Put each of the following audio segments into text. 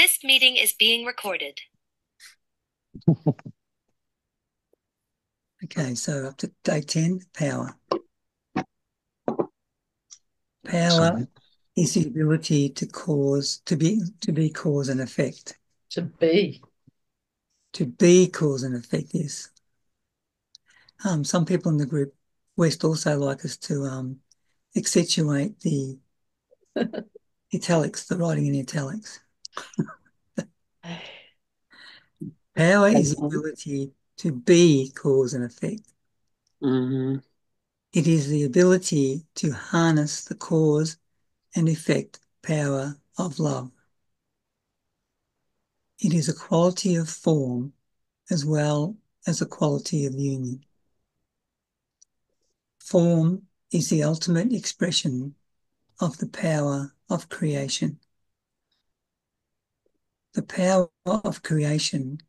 This meeting is being recorded. Okay, so up to day 10, power. Power is the ability to be cause and effect. To be. To be cause and effect, yes. Some people in the group West also like us to accentuate the italics, the writing in italics. Power is the ability to be cause and effect. Mm-hmm. It is the ability to harness the cause and effect power of love. It is a quality of form as well as a quality of union. Form is the ultimate expression of the power of creation. The power of creation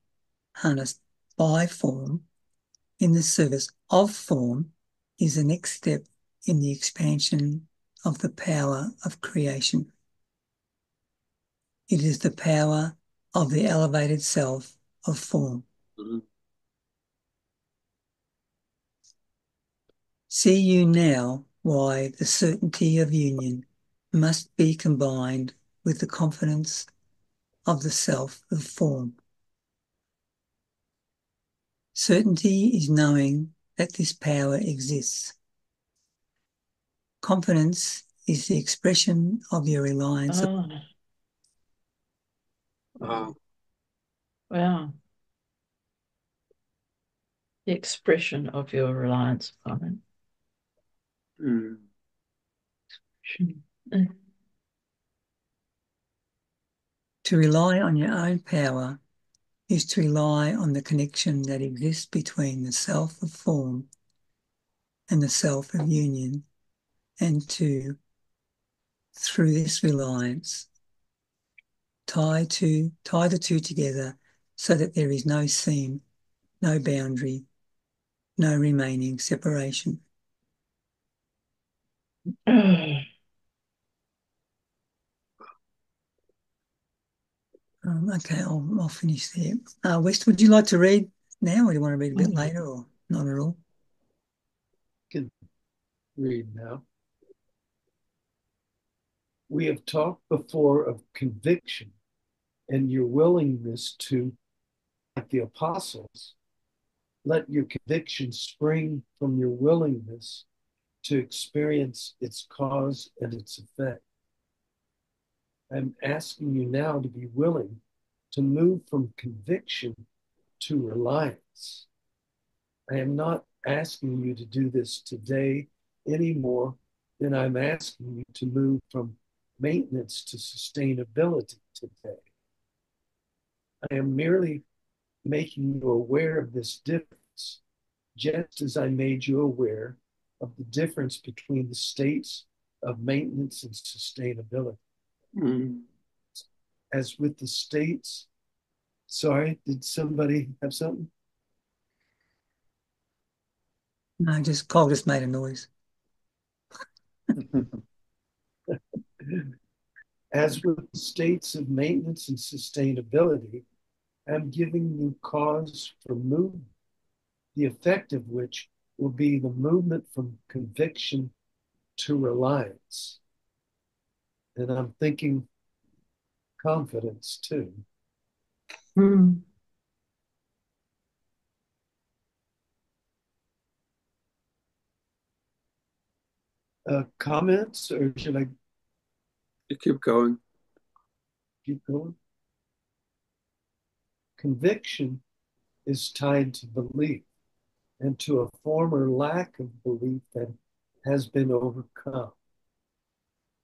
harnessed by form in the service of form is the next step in the expansion of the power of creation. It is the power of the elevated self of form. Mm-hmm. See you now why the certainty of union must be combined with the confidence of the self of form. Certainty is knowing that this power exists. Confidence is the expression of your reliance. Wow. The expression of your reliance upon it. To rely on your own power is to rely on the connection that exists between the self of form and the self of union, and to, through this reliance, tie the two together so that there is no seam, no boundary, no remaining separation. Okay, I'll finish there. West, would you like to read now, or do you want to read a bit later, or not at all? Can read now. We have talked before of conviction and your willingness to, like the apostles, let your conviction spring from your willingness to experience its cause and its effect. I'm asking you now to be willing to move from conviction to reliance. I am not asking you to do this today any more than I'm asking you to move from maintenance to sustainability today. I am merely making you aware of this difference, just as I made you aware of the difference between the states of maintenance and sustainability. Mm-hmm. As with the states, sorry, did somebody have something? No, Cole just made a noise. As with the states of maintenance and sustainability, I'm giving you cause for movement, the effect of which will be the movement from conviction to reliance. And I'm thinking confidence too. Comments, or should I You keep going. keep going? Conviction is tied to belief and to a former lack of belief that has been overcome.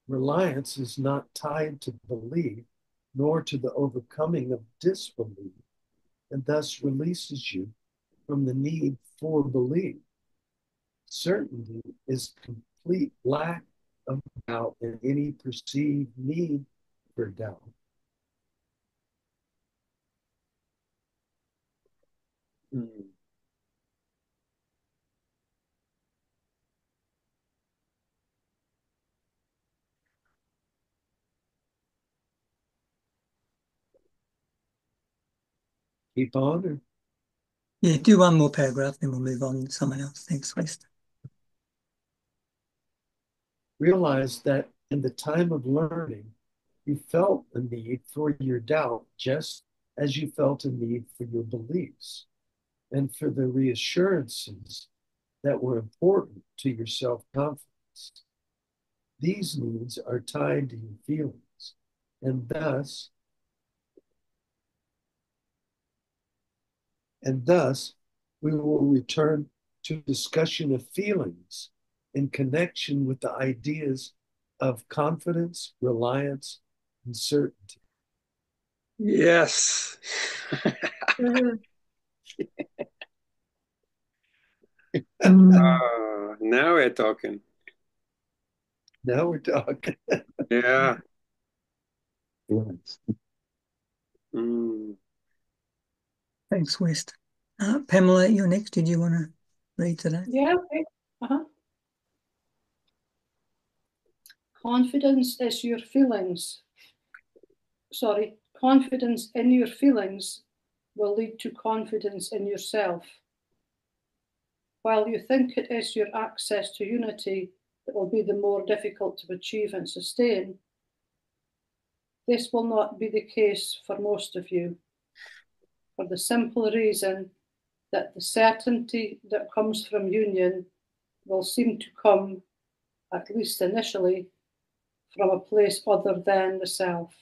Reliance is not tied to belief nor to the overcoming of disbelief, and thus releases you from the need for belief. Certainty is complete lack of doubt and any perceived need for doubt. Keep on. Or Yeah, do one more paragraph, then we'll move on to someone else. Thanks, West. realize that in the time of learning, you felt the need for your doubt just as you felt a need for your beliefs and for the reassurances that were important to your self confidence. These needs are tied to your feelings, and thus we will return to discussion of feelings in connection with the ideas of confidence, reliance, and certainty. Yes. Now we're talking. Now we're talking. Yeah. Feelings. Mm. Thanks, West. Pamela, you're next. Did you want to read today? Yeah, okay. Confidence is your feelings. Sorry, confidence in your feelings will lead to confidence in yourself. While you think it is your access to unity that will be the more difficult to achieve and sustain, this will not be the case for most of you, for the simple reason that the certainty that comes from union will seem to come, at least initially, from a place other than the self.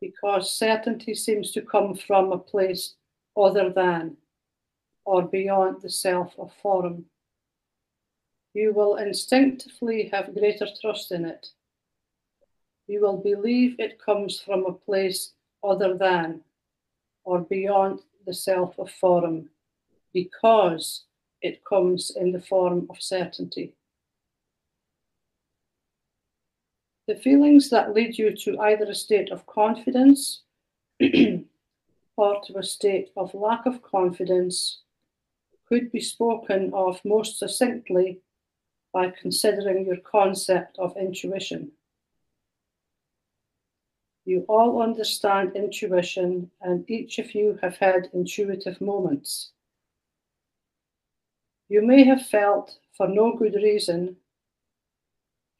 Because certainty seems to come from a place other than or beyond the self of form. You will instinctively have greater trust in it. You will believe it comes from a place other than or beyond the self of form because it comes in the form of certainty. The feelings that lead you to either a state of confidence or to a state of lack of confidence could be spoken of most succinctly by considering your concept of intuition. You all understand intuition, and each of you have had intuitive moments. You may have felt, for no good reason,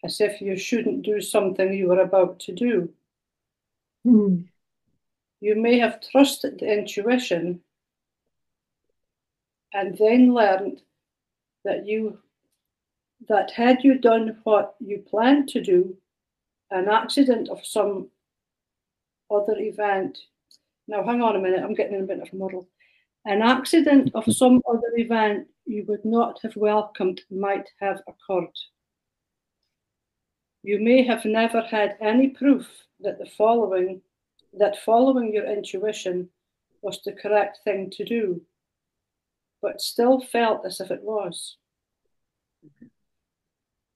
as if you shouldn't do something you were about to do. You may have trusted the intuition and then learned that had you done what you planned to do, an accident of some other event. Now, hang on a minute, I'm getting in a bit of a muddle. An accident of some other event you would not have welcomed might have occurred. You may have never had any proof that following your intuition was the correct thing to do, but still felt as if it was.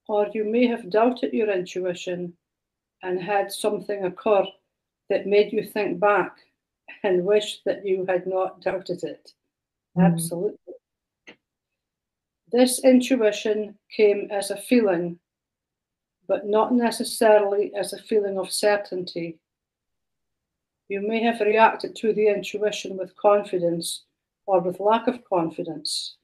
Or you may have doubted your intuition and had something occur that made you think back and wish that you had not doubted it. Absolutely. This intuition came as a feeling, but not necessarily as a feeling of certainty. You may have reacted to the intuition with confidence or with lack of confidence.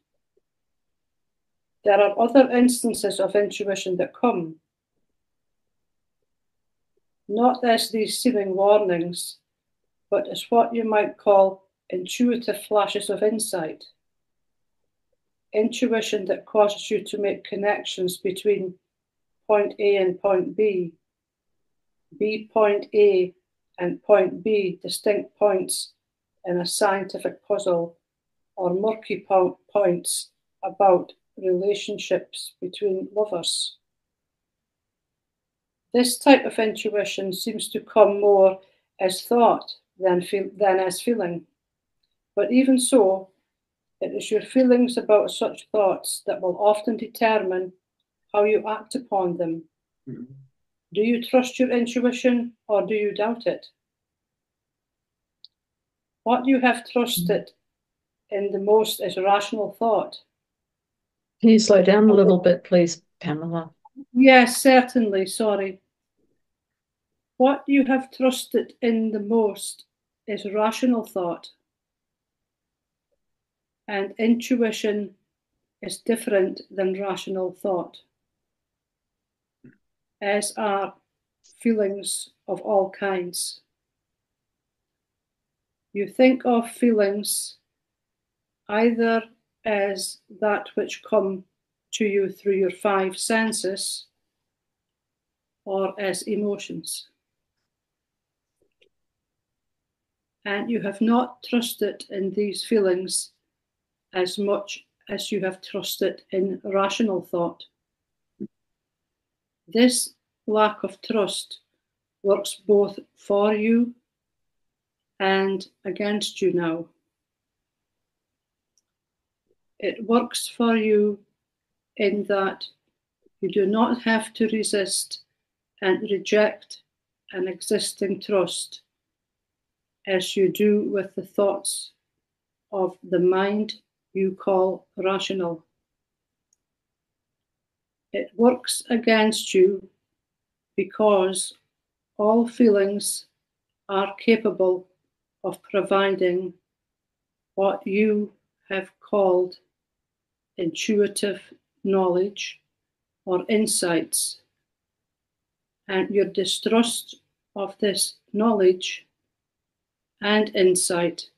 There are other instances of intuition that come, not as these seeming warnings, but as what you might call intuitive flashes of insight. Intuition that causes you to make connections between point A and point B, point A and point B, distinct points in a scientific puzzle, or murky points about relationships between lovers. This type of intuition seems to come more as thought than as feeling. But even so, it is your feelings about such thoughts that will often determine how you act upon them. Do you trust your intuition or do you doubt it? What you have trusted in the most is rational thought. Can you slow down a little bit, please, Pamela? Yes, certainly. Sorry. What you have trusted in the most is rational thought, and intuition is different than rational thought, as are feelings of all kinds. You think of feelings either as that which come to you through your five senses or as emotions. And you have not trusted in these feelings as much as you have trusted in rational thought. This lack of trust works both for you and against you now. It works for you in that you do not have to resist and reject an existing trust as you do with the thoughts of the mind you call rational. It works against you because all feelings are capable of providing what you have called intuitive knowledge or insights, and your distrust of this knowledge and insight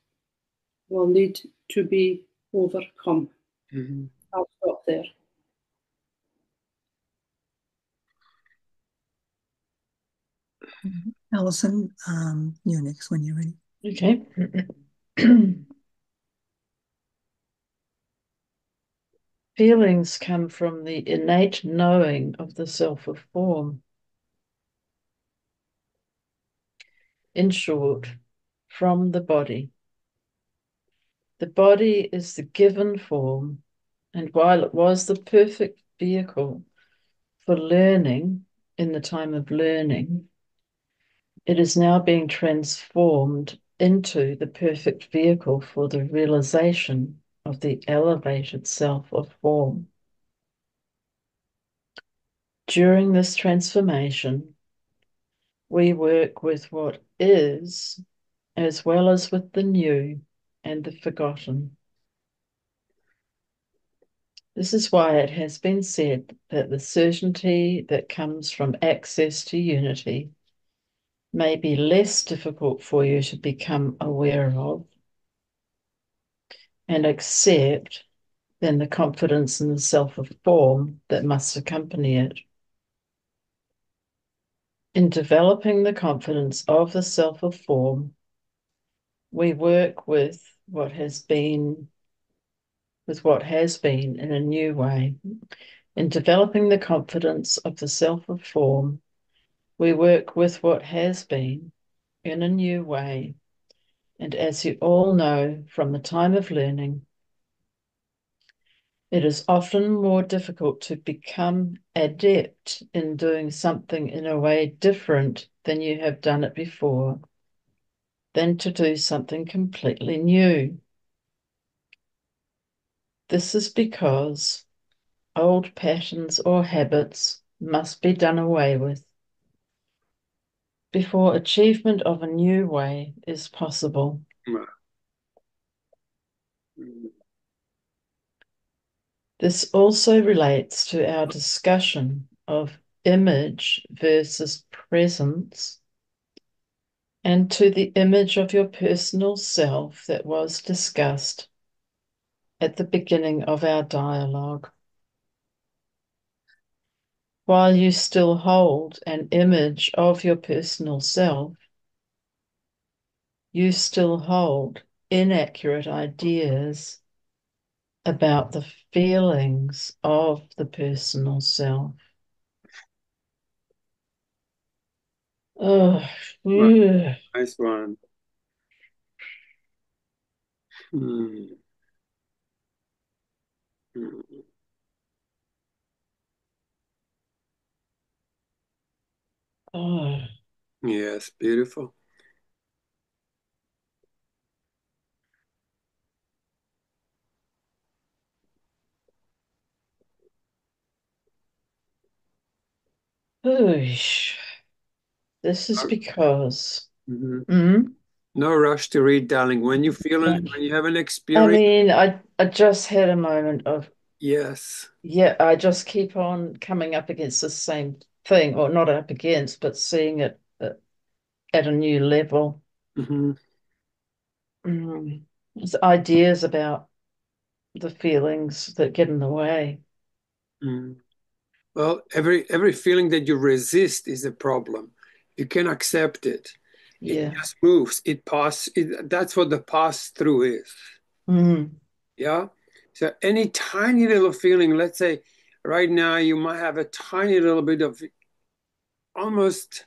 will need to be overcome. Mhm. I'll stop there. Alison, you're next when you're ready. Okay. Feelings come from the innate knowing of the self of form. In short, from the body. The body is the given form, and while it was the perfect vehicle for learning in the time of learning, it is now being transformed into the perfect vehicle for the realization of the elevated self of form. During this transformation, we work with what is as well as with the new and the forgotten. This is why it has been said that the certainty that comes from access to unity may be less difficult for you to become aware of and accept than the confidence in the self of form that must accompany it. In developing the confidence of the self of form, we work with what has been in a new way. In developing the confidence of the self of form, we work with what has been in a new way. And as you all know from the time of learning, it is often more difficult to become adept in doing something in a way different than you have done it before than to do something completely new. This is because old patterns or habits must be done away with before achievement of a new way is possible. Mhm. This also relates to our discussion of image versus presence and to the image of your personal self that was discussed at the beginning of our dialogue. While you still hold an image of your personal self, you still hold inaccurate ideas about the feelings of the personal self. Oh, yeah. Nice one. Mm. Mm. Oh. Yes, beautiful. Oosh. This is because Mhm. No rush to read, darling. When you feel it, when you have an I experience, mean, I just had a moment of, yes. yeah, I just keep on coming up against the same thing, or not up against, but seeing it at a new level. Hmm. It's ideas about the feelings that get in the way. Mm. Well, every feeling that you resist is a problem. You can accept it. It Yeah. just moves. It passes. That's what the pass through is. Mm. Yeah. So any tiny little feeling, let's say right now you might have a tiny little bit of almost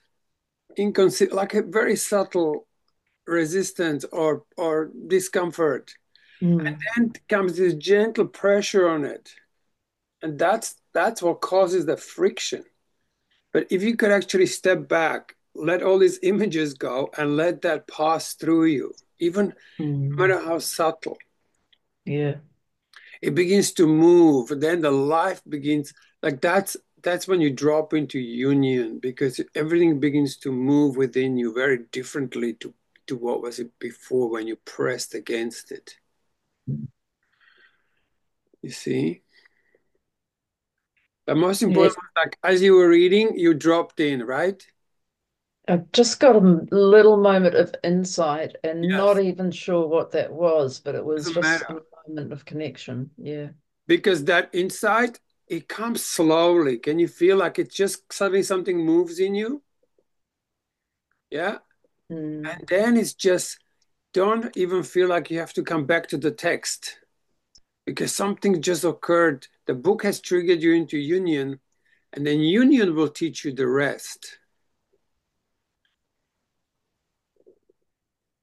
inconsistent, like a very subtle resistance or discomfort. And Mm. then comes this gentle pressure on it. And that's what causes the friction. But if you could actually step back, let all these images go and let that pass through you, even no Mm. matter how subtle, Yeah. it begins to move. Then the life begins, like that's when you drop into union because everything begins to move within you very differently to what was it before when you pressed against it. You see? The most important Yes. was like as you were reading, you dropped in, right? I've just got a little moment of insight and Yes. not even sure what that was, but it was Doesn't just matter. a moment of connection. Yeah. Because that insight, it comes slowly. Can you feel like it just suddenly something moves in you? Yeah. Mm. And then it's just don't even feel like you have to come back to the text because something just occurred. The book has triggered you into union, and then union will teach you the rest.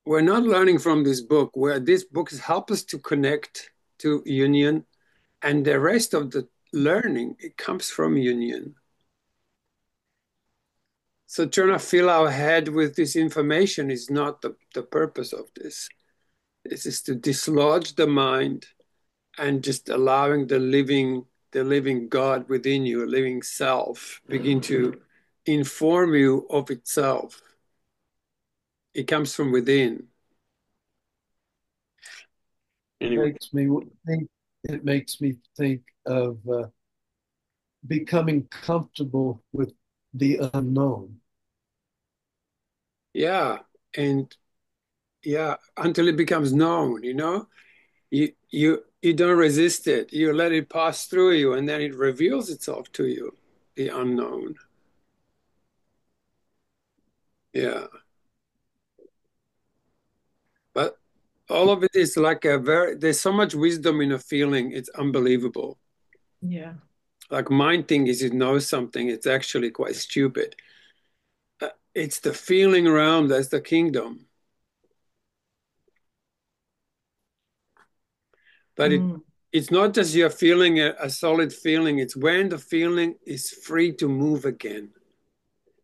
We're not learning from this book, where this book helps us to connect to union, and the rest of the learning, it comes from union. So trying to fill our head with this information is not the purpose of this. This is to dislodge the mind and just allowing the living God within you, a living self, begin to inform you of itself. It comes from within. Anyway, Makes me think. It makes me think of becoming comfortable with the unknown. yeah, and yeah, until it becomes known, you don't resist it. You let it pass through you, and then it reveals itself to you, the unknown. Yeah. But all of it is like there's so much wisdom in a feeling, it's unbelievable. Yeah. Like mind thinks it knows something, it's actually quite stupid. It's the feeling around that's the kingdom. But Mm. it's not just you're feeling a solid feeling, it's when the feeling is free to move again.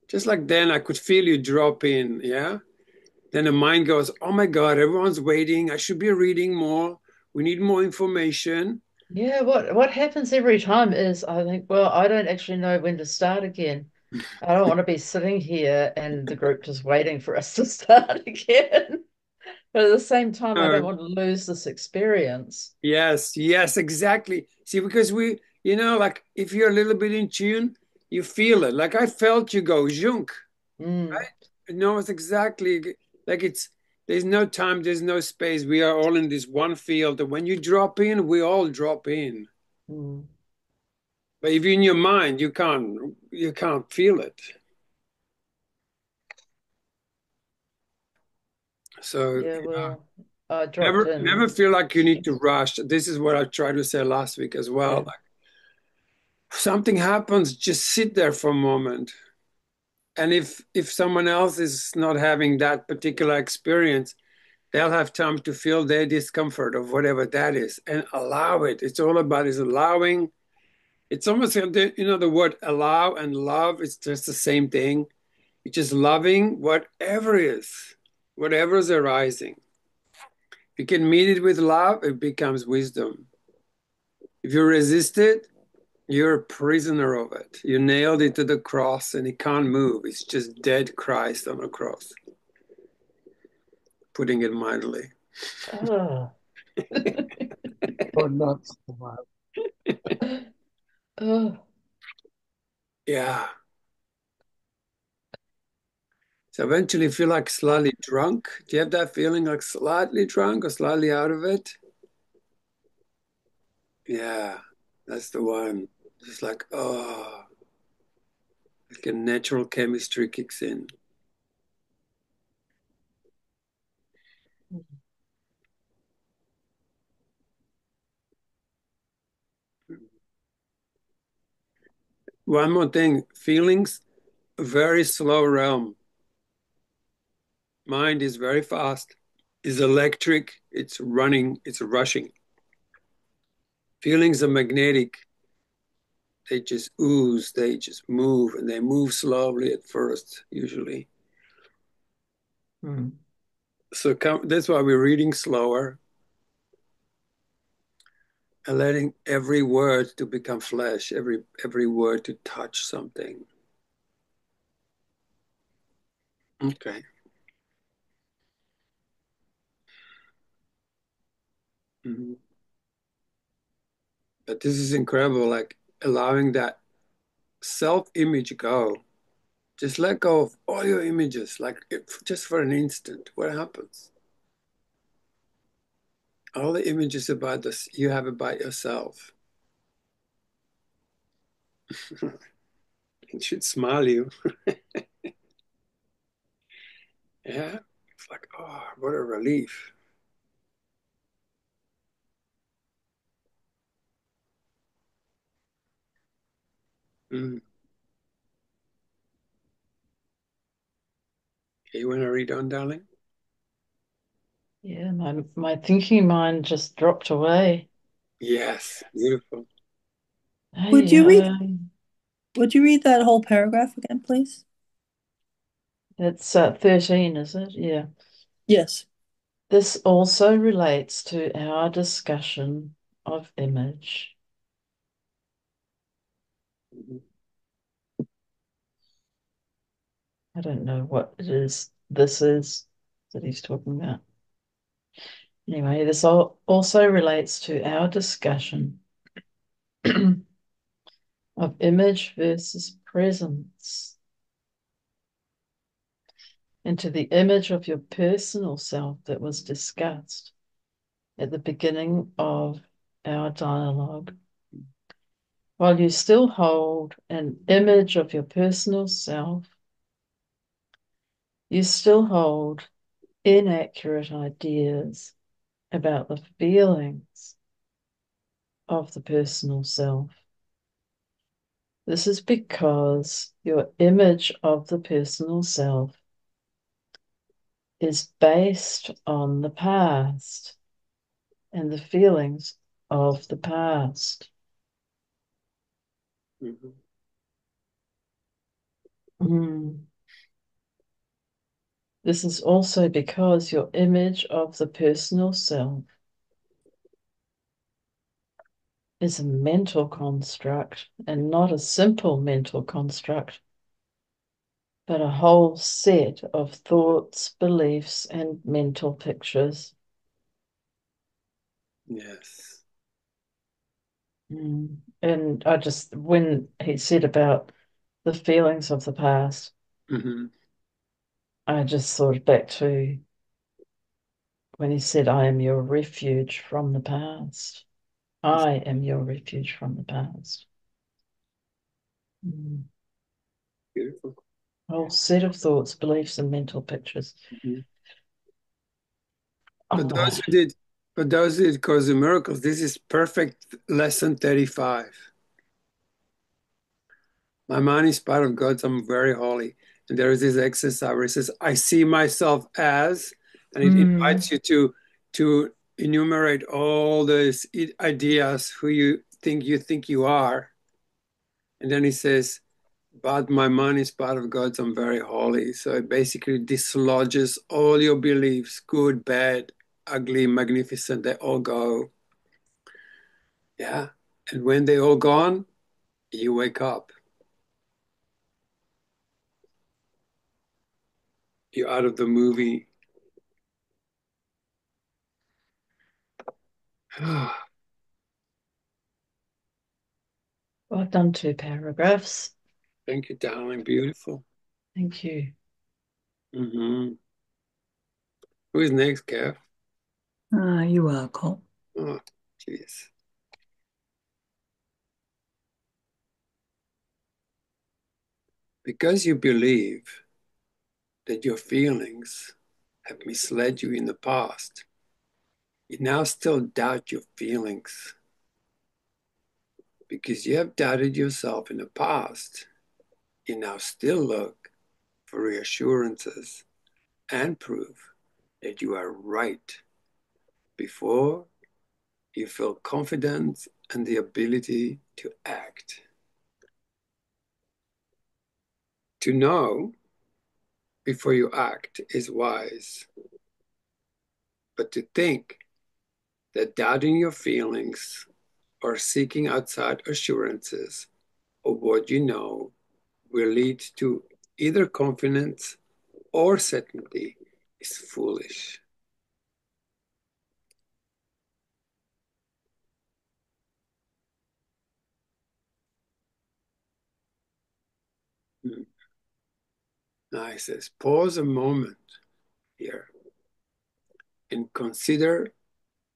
Just like then I could feel you drop in, yeah? Then the mind goes, oh my God, everyone's waiting. I should be reading more. We need more information. Yeah, what happens every time is I think, well, I don't actually know when to start again. I don't want to be sitting here and the group just waiting for us to start again. But at the same time, I don't No. want to lose this experience. Yes, yes, exactly. See, because like if you're a little bit in tune, you feel it. Like I felt you go, zhunk. Mm. No, it's exactly like there's no time, there's no space. We are all in this one field. And when you drop in, we all drop in. Mm. But if you're in your mind, you can't feel it. So Yeah, well, I dropped never in. feel like you need to rush. This is what I tried to say last week as well. Yeah. Like something happens, just sit there for a moment. And if someone else is not having that particular experience, they'll have time to feel their discomfort of whatever that is and allow it. It's all about is allowing. It's almost the word allow and love is just the same thing. It's just loving whatever is arising. If you can meet it with love, it becomes wisdom. If you resist it, you're a prisoner of it. You nailed it to the cross and it can't move. It's just dead Christ on a cross. putting it mildly. Oh. Or not so mild. Oh. Yeah. So eventually you feel like slightly drunk. Do you have that feeling like slightly drunk or slightly out of it? Yeah, that's the one. Just like, oh, like a natural chemistry kicks in. One more thing, feelings, very slow realm. Mind is very fast, is electric, it's running, it's rushing. Feelings are magnetic. They just ooze, they just move, and they move slowly at first, usually. Mm. So that's why we're reading slower and letting every word to become flesh, every word to touch something. Okay. Mhm. But this is incredible, like allowing that self-image go. Just let go of all your images, like just for an instant. What happens? All the images about this you have about yourself. It should smile you. Yeah. It's like, oh, what a relief. Mm. Okay, you want to read on, darling? Yeah, my thinking mind just dropped away. Yes. Beautiful. Would Hey, you read that whole paragraph again, please? that's 13, is it? Yeah. Yes. This also relates to our discussion of image. Mhm. I don't know what it is this is that he's talking about. Anyway, this also relates to our discussion of image versus presence, and to the image of your personal self that was discussed at the beginning of our dialogue. While you still hold an image of your personal self, you still hold inaccurate ideas about the feelings of the personal self. This is because your image of the personal self is based on the past and the feelings of the past. Mhm. Mm. This is also because your image of the personal self is a mental construct, and not a simple mental construct, but a whole set of thoughts, beliefs, and mental pictures. Yes. And I just, when he said about the feelings of the past, Hmm. I just thought back to when he said, I am your refuge from the past. I am your refuge from the past. Beautiful. Whole set of thoughts, beliefs, and mental pictures. Mhm. For Oh, those who did, for those who did Course in Miracles, this is perfect lesson 35. My mind is part of God's, I'm very holy. And there is this exercise where it says, I see myself as, and it invites you to enumerate all those ideas who you think you are. And then he says, but my mind is part of God's, I'm very holy. So it basically dislodges all your beliefs, good, bad, ugly, magnificent, they all go. Yeah. And when they all gone, you wake up. You're out of the movie. Well, I've done 2 paragraphs. Thank you, darling. Beautiful. Thank you. Mm-hmm. Who is next, Kev? You are, Cole. Oh, jeez. Because you believe that your feelings have misled you in the past, you now still doubt your feelings. Because you have doubted yourself in the past, you now still look for reassurances and proof that you are right before you feel confidence and the ability to act. To know before you act is wise, but to think that doubting your feelings or seeking outside assurances of what you know will lead to either confidence or certainty is foolish. Now he says, pause a moment here and consider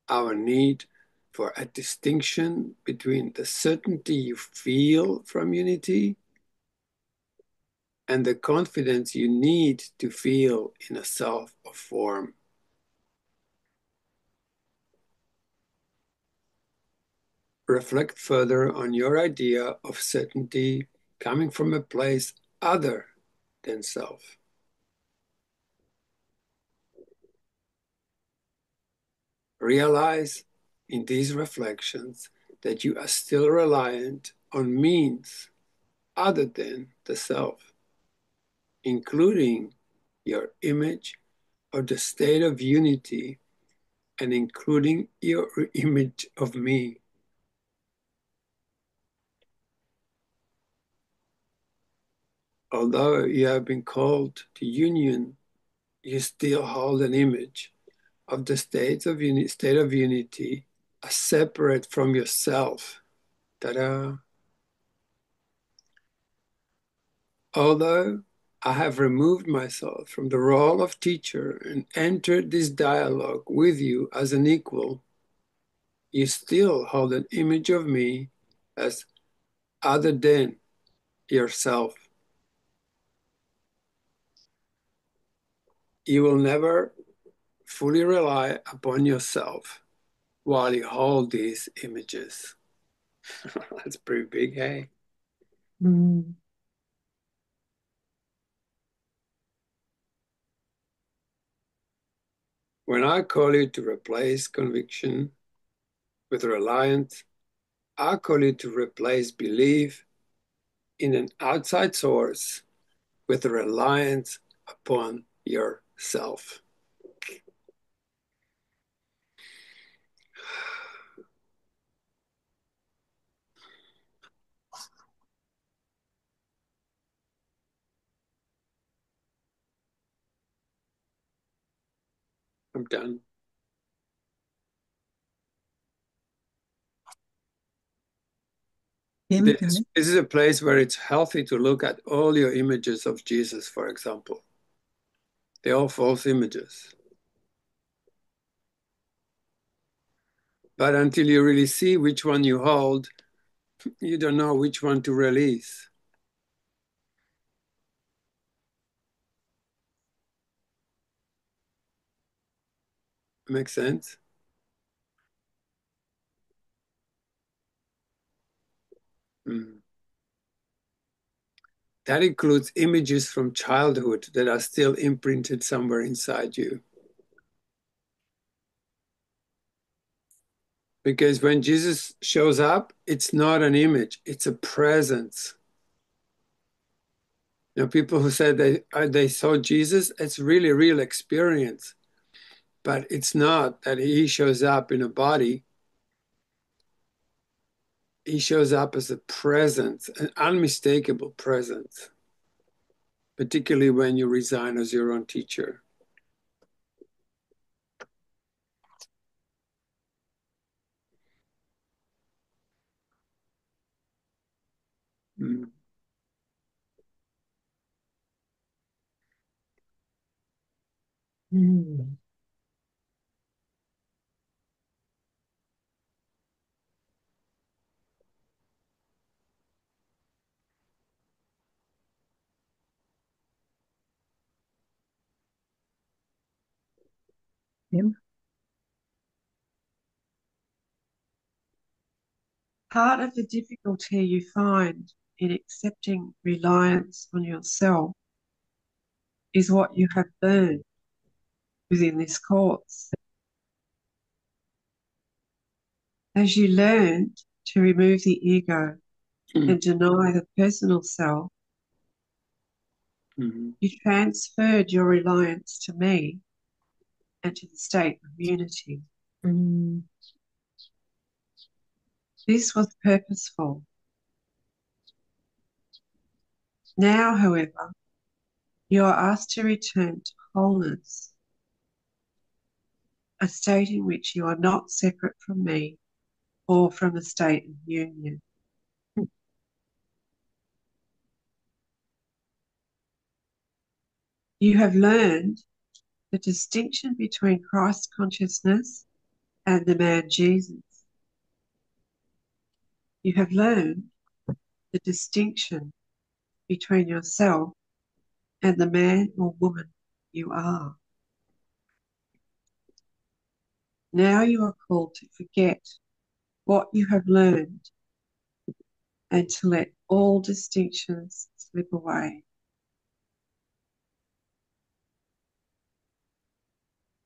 our need for a distinction between the certainty you feel from unity and the confidence you need to feel in a self of form. Reflect further on your idea of certainty coming from a place other than self. Realize in these reflections that you are still reliant on means other than the self, including your image or the state of unity, and including your image of me. Although you have been called to union, you still hold an image of the state of unity as separate from yourself. Ta-da! Although I have removed myself from the role of teacher and entered this dialogue with you as an equal, you still hold an image of me as other than yourself. You will never fully rely upon yourself while you hold these images. That's pretty big, hey? Mm. When I call you to replace conviction with reliance, I call you to replace belief in an outside source with a reliance upon yourself. I'm done. Kim, This is a place where it's healthy to look at all your images of Jesus, for example. They're all false images. But until you really see which one you hold, you don't know which one to release. Make sense? Mm. That includes images from childhood that are still imprinted somewhere inside you. Because when Jesus shows up, it's not an image, it's a presence. You know, people who said they saw Jesus, it's really a real experience. But it's not that he shows up in a body. He shows up as a presence, an unmistakable presence, particularly when you resign as your own teacher. Mm. Him? Part of the difficulty you find in accepting reliance on yourself is what you have learned within this course. As you learned to remove the ego and deny the personal self, you transferred your reliance to me and to the state of unity. Mm. This was purposeful. Now, however, you are asked to return to wholeness, a state in which you are not separate from me or from the state of union. You have learned the distinction between Christ consciousness and the man Jesus. You have learned the distinction between yourself and the man or woman you are. Now you are called to forget what you have learned and to let all distinctions slip away.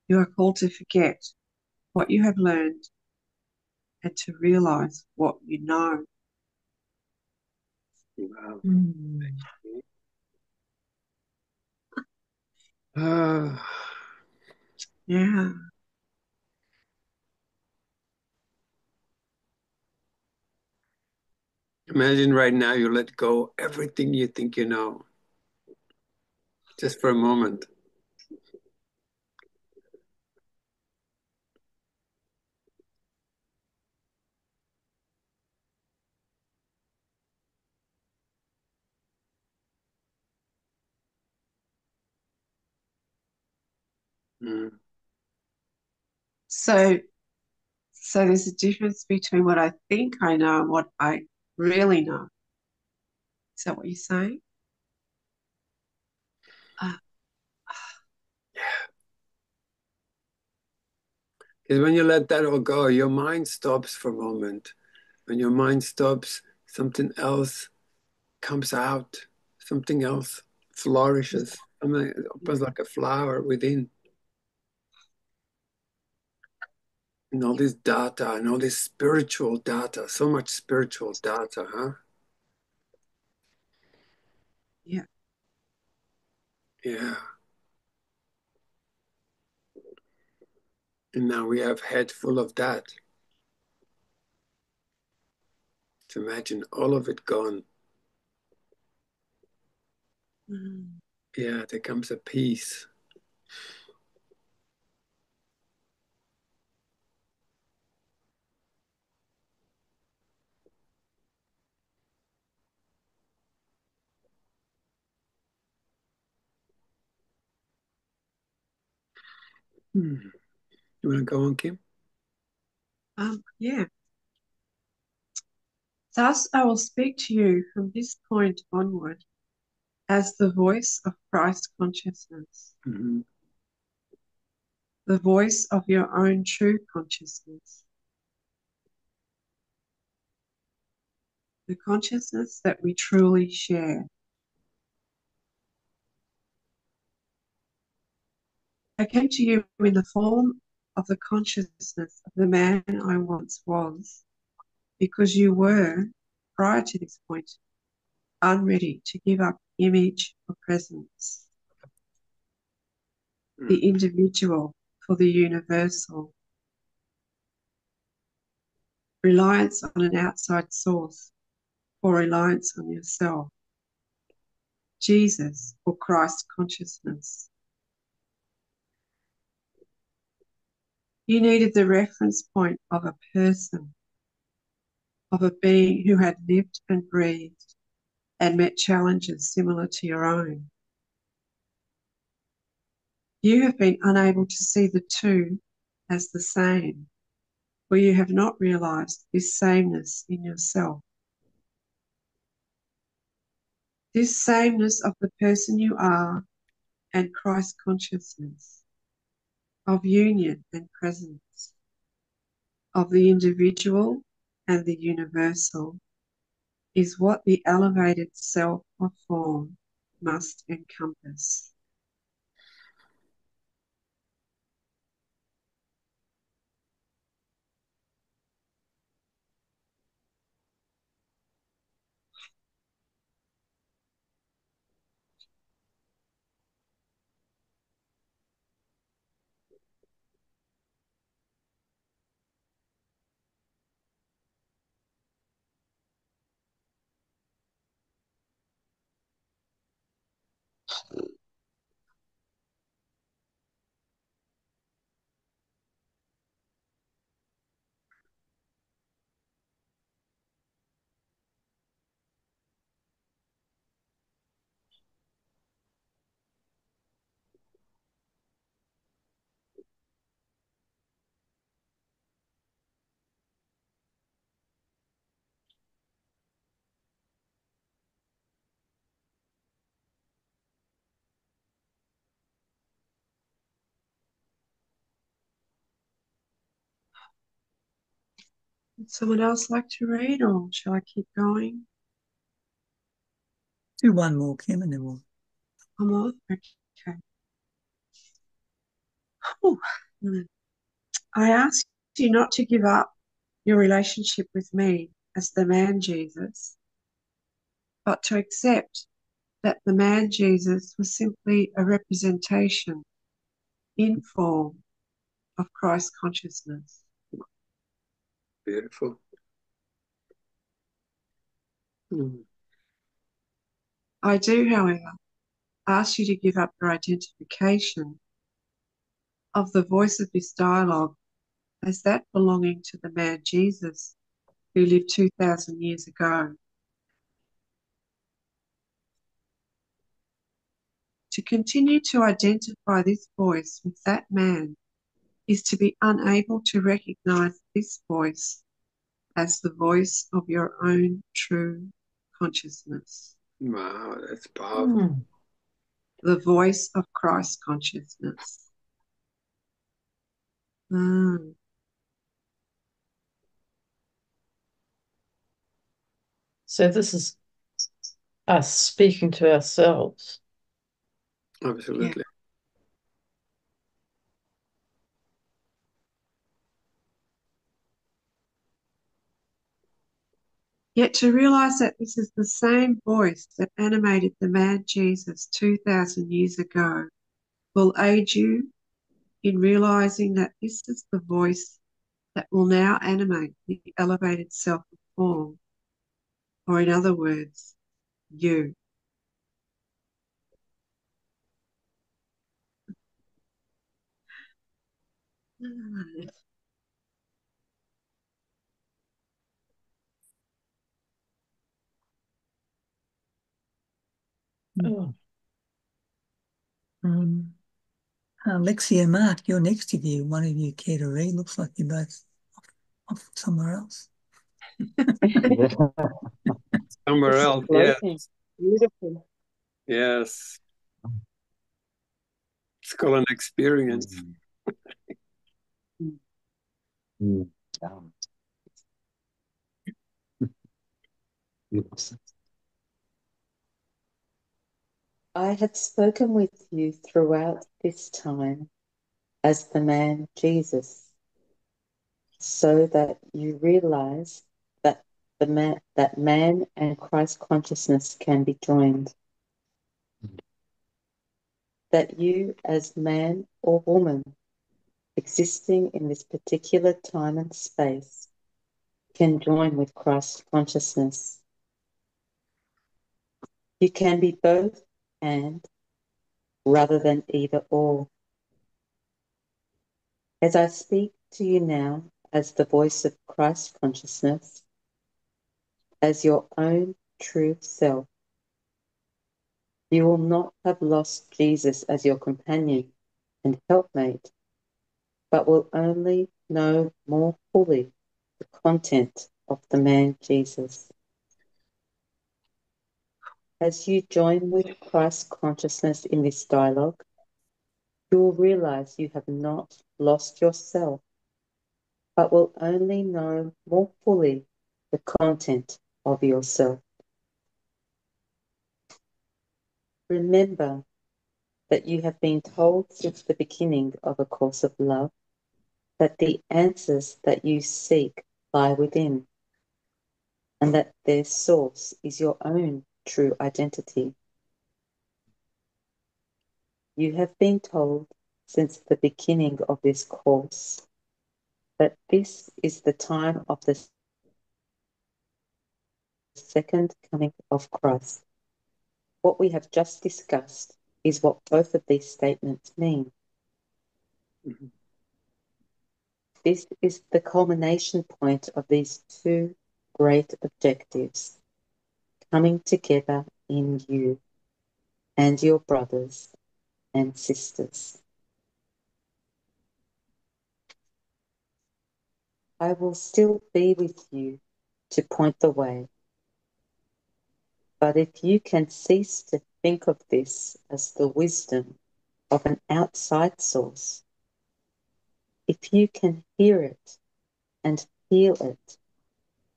You are called to forget what you have learned and to realize what you know. Wow. Mm. Yeah. Imagine right now you let go everything you think you know, just for a moment. Mm. So there's a difference between what I think I know and what I really know. Is that what you're saying? Because when you let that all go, your mind stops for a moment. When your mind stops, something else comes out, something else flourishes, something opens like a flower within. And all this data and all this spiritual data, so much spiritual data, huh? Yeah. Yeah. And now we have head full of that. To imagine all of it gone. Mm. Yeah, there comes a peace. You want to go on, Kim? Yeah. Thus I will speak to you from this point onward as the voice of Christ consciousness, Mm-hmm. the voice of your own true consciousness, the consciousness that we truly share. I came to you in the form of the consciousness of the man I once was, because you were, prior to this point, unready to give up image or presence, the individual for the universal, reliance on an outside source or reliance on yourself, Jesus or Christ consciousness. You needed the reference point of a person, of a being who had lived and breathed and met challenges similar to your own. You have been unable to see the two as the same, for you have not realized this sameness in yourself. This sameness of the person you are and Christ consciousness, of union and presence, of the individual and the universal, is what the elevated self of form must encompass. Would someone else like to read, or shall I keep going? Do one more, Kim, and then we'll. One more? Okay. Oh. I ask you not to give up your relationship with me as the man Jesus, but to accept that the man Jesus was simply a representation in form of Christ consciousness. Beautiful. I do, however, ask you to give up your identification of the voice of this dialogue as that belonging to the man Jesus who lived 2,000 years ago. To continue to identify this voice with that man is to be unable to recognize this voice as the voice of your own true consciousness. Wow, that's powerful. The voice of Christ consciousness. So this is us speaking to ourselves. Absolutely. Yet to realize that this is the same voice that animated the man Jesus 2,000 years ago will aid you in realizing that this is the voice that will now animate the elevated self of form, or in other words, you. Oh. Lexi and Mark, you're next of you. One of you care to read? Looks like you're both off somewhere else. Somewhere This is else, floating. yes. Beautiful. Yes. It's called an experience. I had spoken with you throughout this time as the man Jesus, so that you realize that man and Christ consciousness can be joined. That you as man or woman existing in this particular time and space can join with Christ consciousness. You can be both and rather than either or. As I speak to you now as the voice of Christ consciousness, as your own true self, you will not have lost Jesus as your companion and helpmate, but will only know more fully the content of the man Jesus. As you join with Christ consciousness in this dialogue, you will realize you have not lost yourself, but will only know more fully the content of yourself. Remember that you have been told since the beginning of A Course of Love that the answers that you seek lie within, and that their source is your own true identity. You have been told since the beginning of this course that this is the time of the second coming of Christ. What we have just discussed is what both of these statements mean. Mm-hmm. This is the culmination point of these two great objectives coming together in you and your brothers and sisters. I will still be with you to point the way, but if you can cease to think of this as the wisdom of an outside source, if you can hear it and feel it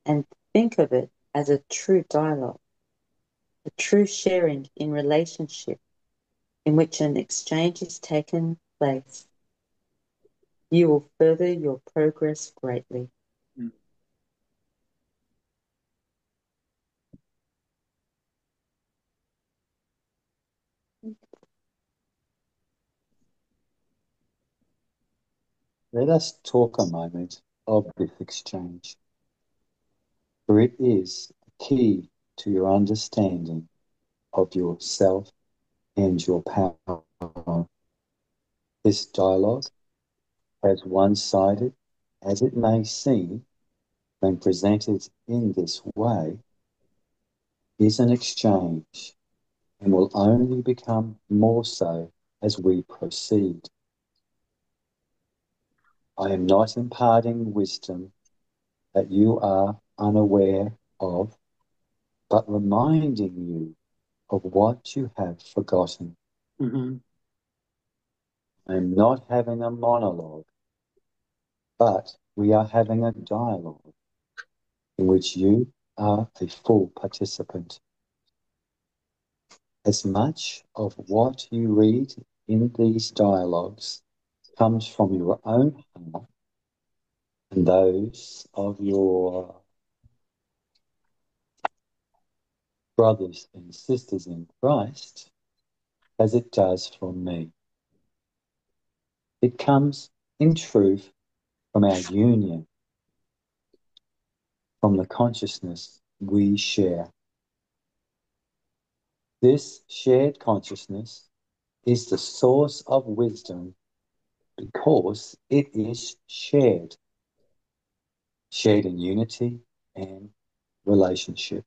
and think of it as a true dialogue, a true sharing in relationship in which an exchange is taken place, you will further your progress greatly. Let us talk a moment of this exchange, for it is the key to your understanding of yourself and your power. This dialogue, as one-sided as it may seem when presented in this way, is an exchange and will only become more so as we proceed. I am not imparting wisdom that you are unaware of, but reminding you of what you have forgotten. Mm-hmm. I am not having a monologue, but we are having a dialogue in which you are a full participant. As much of what you read in these dialogues comes from your own heart and those of your brothers and sisters in Christ as it does from me. It comes, in truth, from our union, from the consciousness we share. This shared consciousness is the source of wisdom because it is shared in unity and relationship.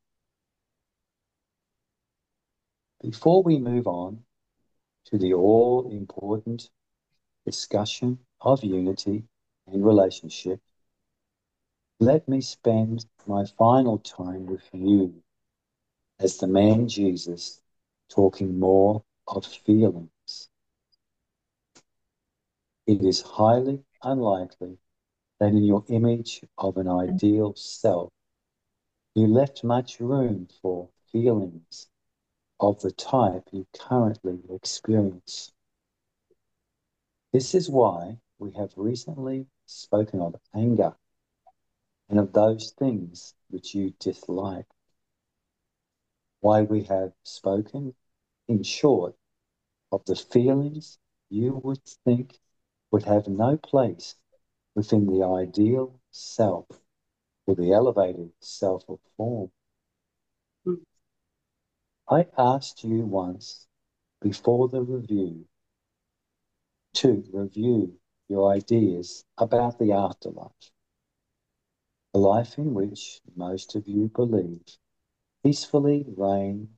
Before we move on to the all-important discussion of unity and relationship, let me spend my final time with you as the man Jesus, talking more of feelings. It is highly unlikely that in your image of an ideal self, you left much room for feelings of the type you currently experience. This is why we have recently spoken of anger and of those things which you dislike. Why we have spoken, in short, of the feelings you would think would have no place within the ideal self or the elevated self or form. I asked you once before the review to review your ideas about the afterlife, a life in which most of you believe peacefully reign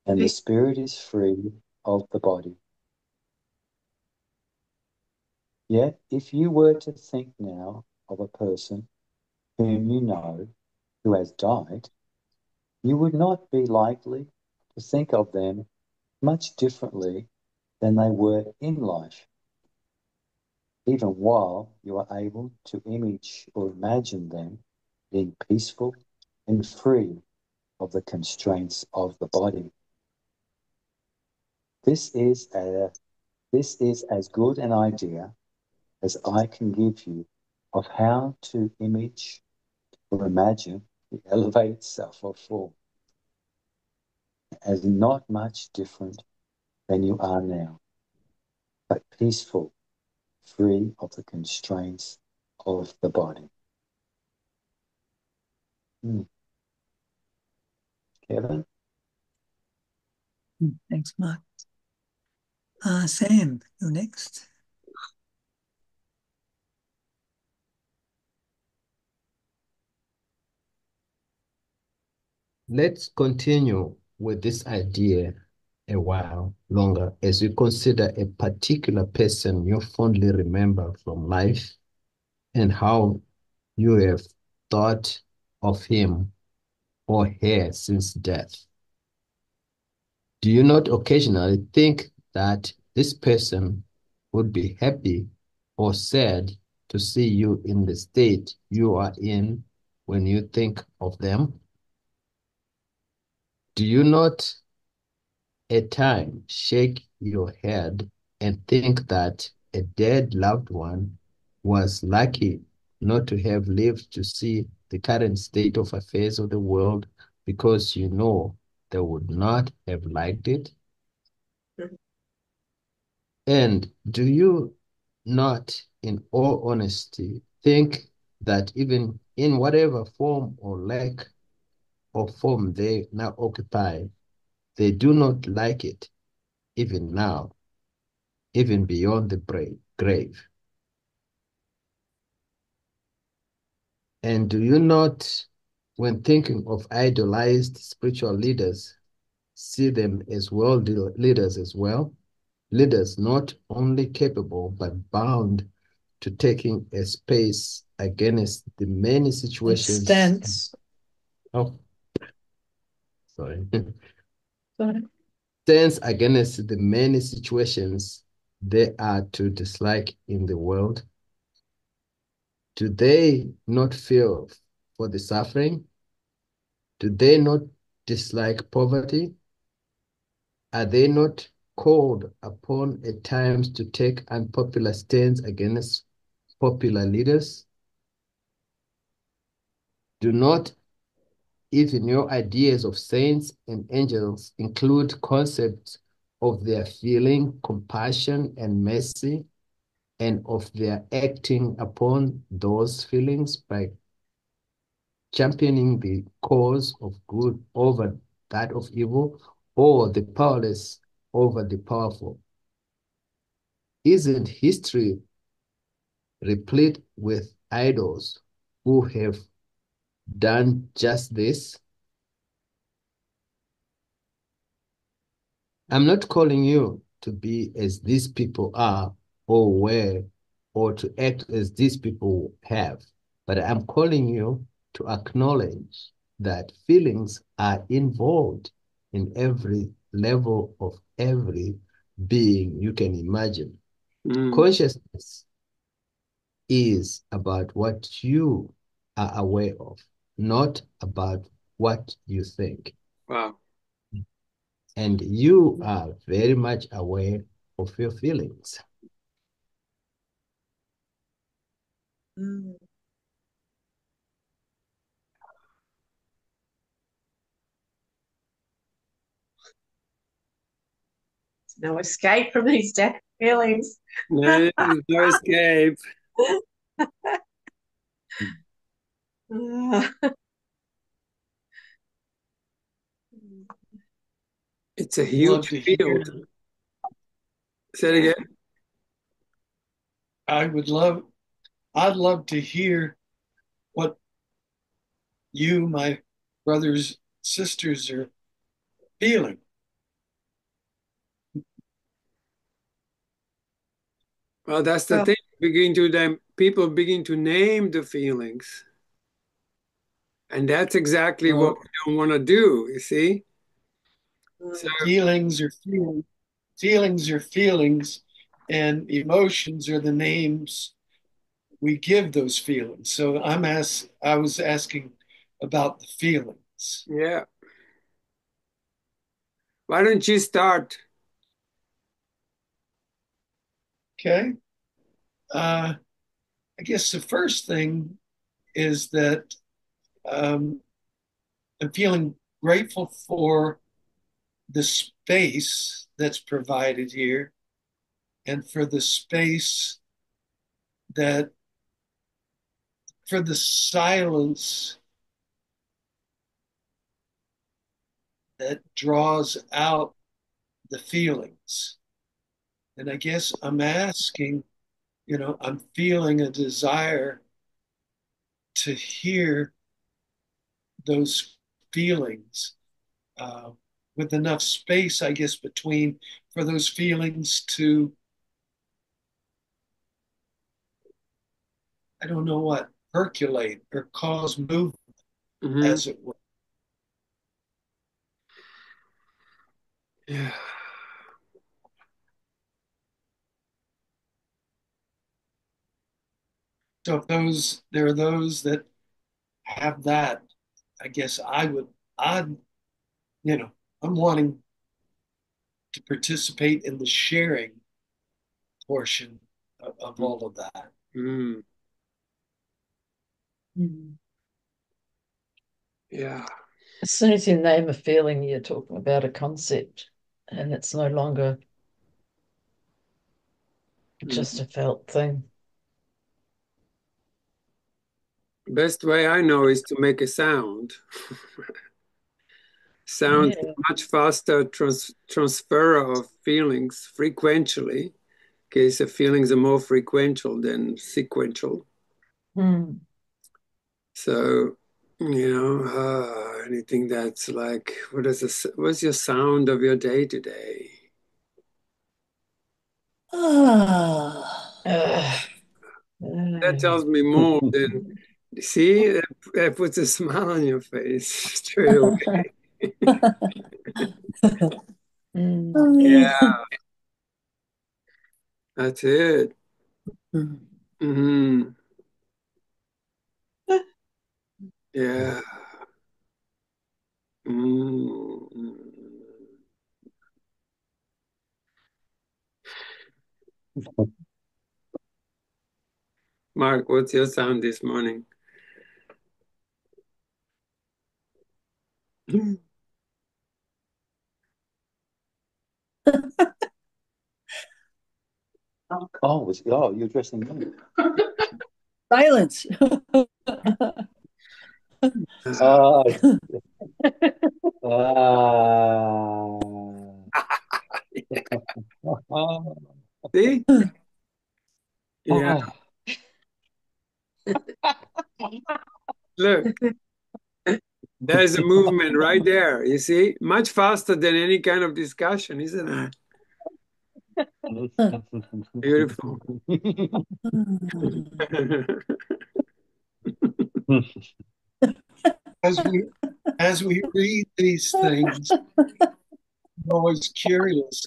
and the spirit is free of the body. Yet, if you were to think now of a person whom you know who has died, you would not be likely to think of them much differently than they were in life, even while you are able to image or imagine them being peaceful and free of the constraints of the body. This is as good an idea as I can give you of how to image or imagine the elevated self or form as not much different than you are now, but peaceful, free of the constraints of the body. Kevin? Thanks, Mark. Sam, you're next. Let's continue with this idea a while longer as we consider a particular person you fondly remember from life and how you have thought of him or her since death. Do you not occasionally think that this person would be happy or sad to see you in the state you are in when you think of them? Do you not at times shake your head and think that a dead loved one was lucky not to have lived to see the current state of affairs of the world because you know they would not have liked it? And do you not, in all honesty, think that even in whatever form or lack of form they now occupy, they do not like it, even now, even beyond the grave? And do you not, when thinking of idolized spiritual leaders, see them as world leaders as well? Leaders not only capable, but bound to taking a space against the many situations. Stance. Oh, sorry. Sorry. Stance against the many situations they are to dislike in the world. Do they not feel for the suffering? Do they not dislike poverty? Are they not called upon at times to take unpopular stands against popular leaders? Do not even your ideas of saints and angels include concepts of their feeling compassion and mercy, and of their acting upon those feelings by championing the cause of good over that of evil, or the powerless over the powerful? Isn't history replete with idols who have done just this? I'm not calling you to be as these people are or were, or to act as these people have, but I'm calling you to acknowledge that feelings are involved in every level of every being you can imagine. Consciousness is about what you are aware of, not about what you think. Wow. And you are very much aware of your feelings. No escape from these death feelings. No, there's no escape. It's a huge field. Say it again. I'd love to hear what you, my brothers, sisters are feeling. Well, that's the thing, people begin to name the feelings. And that's exactly what we don't want to do, you see? So, feelings are feelings. Feelings are feelings, and emotions are the names we give those feelings. So I was asking about the feelings. yeah. Why don't you start? Okay. I guess the first thing is that I'm feeling grateful for the space that's provided here and for the space that, for the silence that draws out the feelings. And I guess I'm asking, I'm feeling a desire to hear those feelings with enough space, I guess, between for those feelings to, I don't know what, percolate or cause movement, as it were. Yeah. So if there are those that have that, I guess I'm wanting to participate in the sharing portion of all of that. Mm. Yeah. As soon as you name a feeling, you're talking about a concept, and it's no longer just a felt thing. Best way I know is to make a sound. Sound is much faster transfer of feelings frequentially. Okay, so feelings are more frequential than sequential. So, anything that's like, what's your sound of your day today? That tells me more than, see, that puts a smile on your face straight away. Yeah, that's it. Mm-hmm. Yeah. Mm-hmm. Mark, what's your sound this morning? You're addressing me. Silence. See? Yeah. Look, there's a movement right there. You see? Much faster than any kind of discussion, isn't it? Beautiful. As we read these things, I'm always curious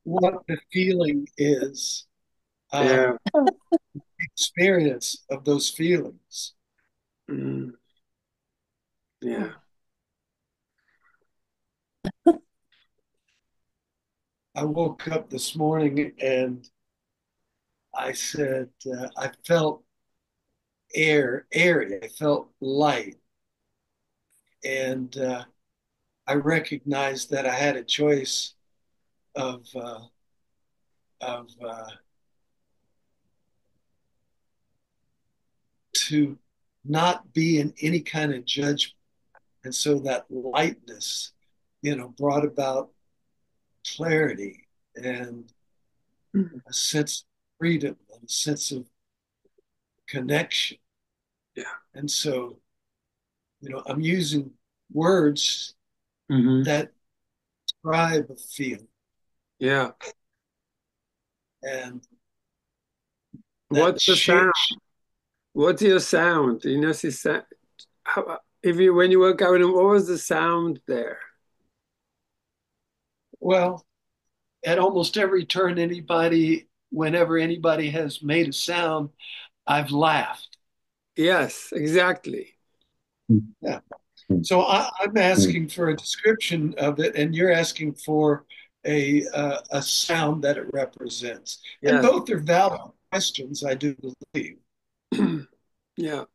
what the feeling is, Yeah. experience of those feelings. Mm. Yeah. I woke up this morning and I said, I felt airy, I felt light. And I recognized that I had a choice of to not be in any kind of judgment. And so that lightness, brought about clarity and a sense of freedom and a sense of connection. Yeah. And so, I'm using words that describe a feeling. Yeah. And What's the sound? What's your sound? You know, if you when you work out, what was the sound there? Well, at almost every turn, whenever anybody has made a sound, I've laughed. Yes, exactly. Yeah. So I'm asking for a description of it, and you're asking for a sound that it represents. And Yes. both are valid questions, I do believe. Yeah.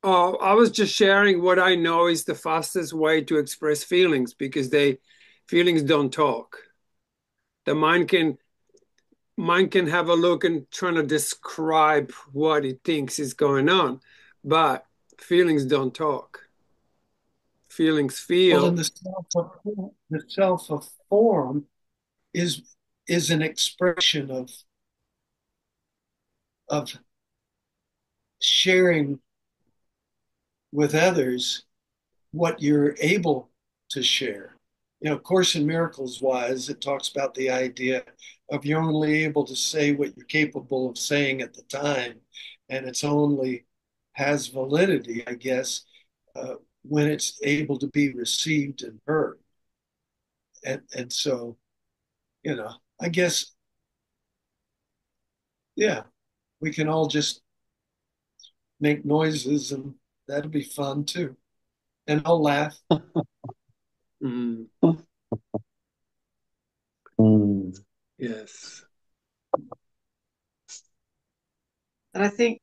Oh, I was just sharing what I know is the fastest way to express feelings because feelings don't talk. The mind can have a look and trying to describe what it thinks is going on, but feelings don't talk. Feelings feel. Well, and the self of form is an expression of sharing with others what you're able to share. You know, Course in Miracles wise, it talks about the idea of you're only able to say what you're capable of saying at the time, and it's only has validity, I guess, when it's able to be received and heard. And so, you know, I guess, yeah, we can all just make noises, and that'll be fun too. And I'll laugh. Mm. Mm. Yes. And I think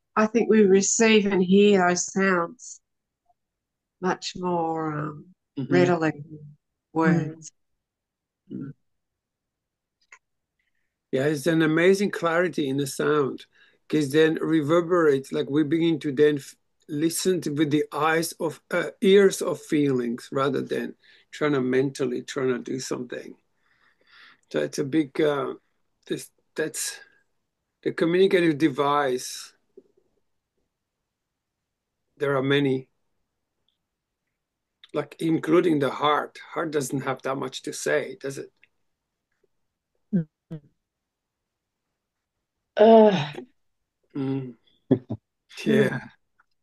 we receive and hear those sounds much more readily than words. Yeah, it's an amazing clarity in the sound because then reverberates like we begin to then listen with the ears of feelings rather than mentally trying to do something. So it's a big that's the communicative device. There are many, like including the heart. Heart doesn't have that much to say, does it? Mm. Yeah.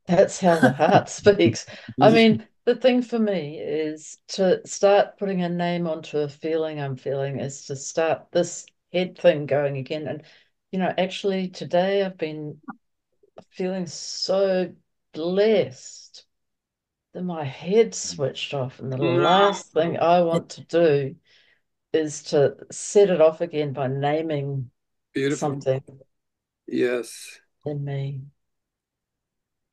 That's how the heart speaks. I mean, the thing for me is to start putting a name onto a feeling I'm feeling is to start this head thing going again. And, actually today I've been feeling so blessed that my head switched off. And the last thing I want to do is to set it off again by naming Beautiful. something Yes. in me.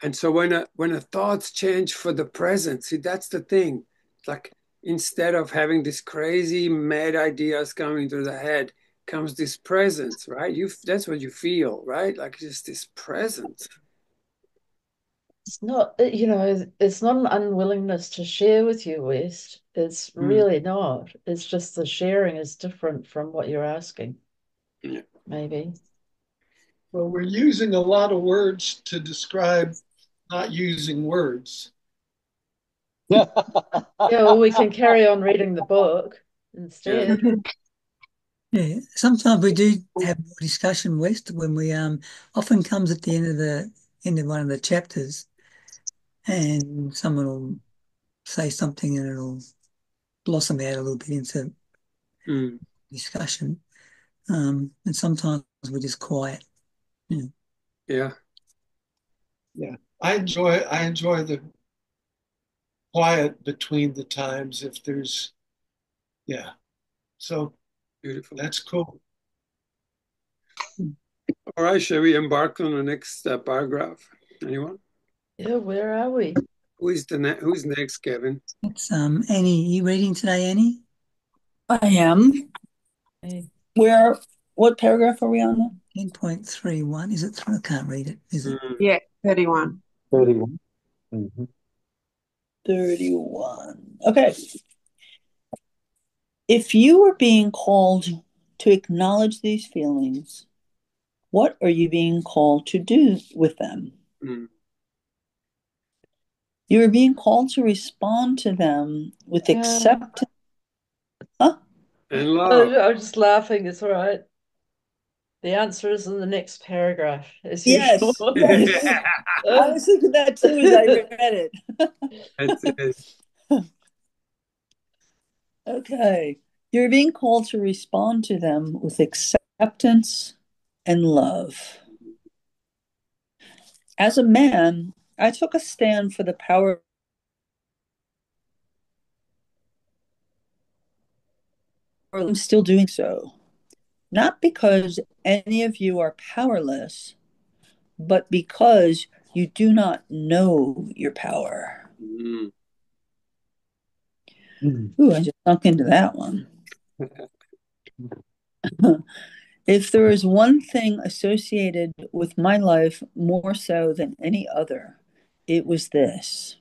And so when a thoughts change for the present, see, that's the thing. It's like instead of having these crazy mad ideas coming through the head, comes this presence, right? That's what you feel, right? Like just this presence. It's not, it's not an unwillingness to share with you, West. It's really not. It's just the sharing is different from what you're asking. Yeah. Maybe. Well, we're using a lot of words to describe not using words. Yeah, well, we can carry on reading the book instead. Yeah, sometimes we do have more discussion, West, when we often comes at the end of one of the chapters, and someone will say something and it'll blossom out a little bit into discussion. And sometimes we're just quiet. Yeah. Yeah. Yeah. I enjoy the quiet between the times if there's so beautiful. That's cool. All right, shall we embark on the next paragraph? Anyone? Yeah, where are we? Who's next, Kevin? It's Annie. You reading today, Annie? I am. Hey. What paragraph are we on now? 10.31. Is it? I can't read it. Is it? Yeah, 31. 31. Mm-hmm. 31. Okay. If you were being called to acknowledge these feelings, what are you being called to do with them? You are being called to respond to them with acceptance. Huh? And love. I'm just laughing. It's all right. The answer is in the next paragraph, as Yes, usual. yes. I was thinking that too as I read it. That's it. Okay. You're being called to respond to them with acceptance and love. As a man, I took a stand for the power. I'm still doing so. Not because any of you are powerless, but because you do not know your power. Mm. Ooh, I just sunk into that one. If there is one thing associated with my life more so than any other, it was this.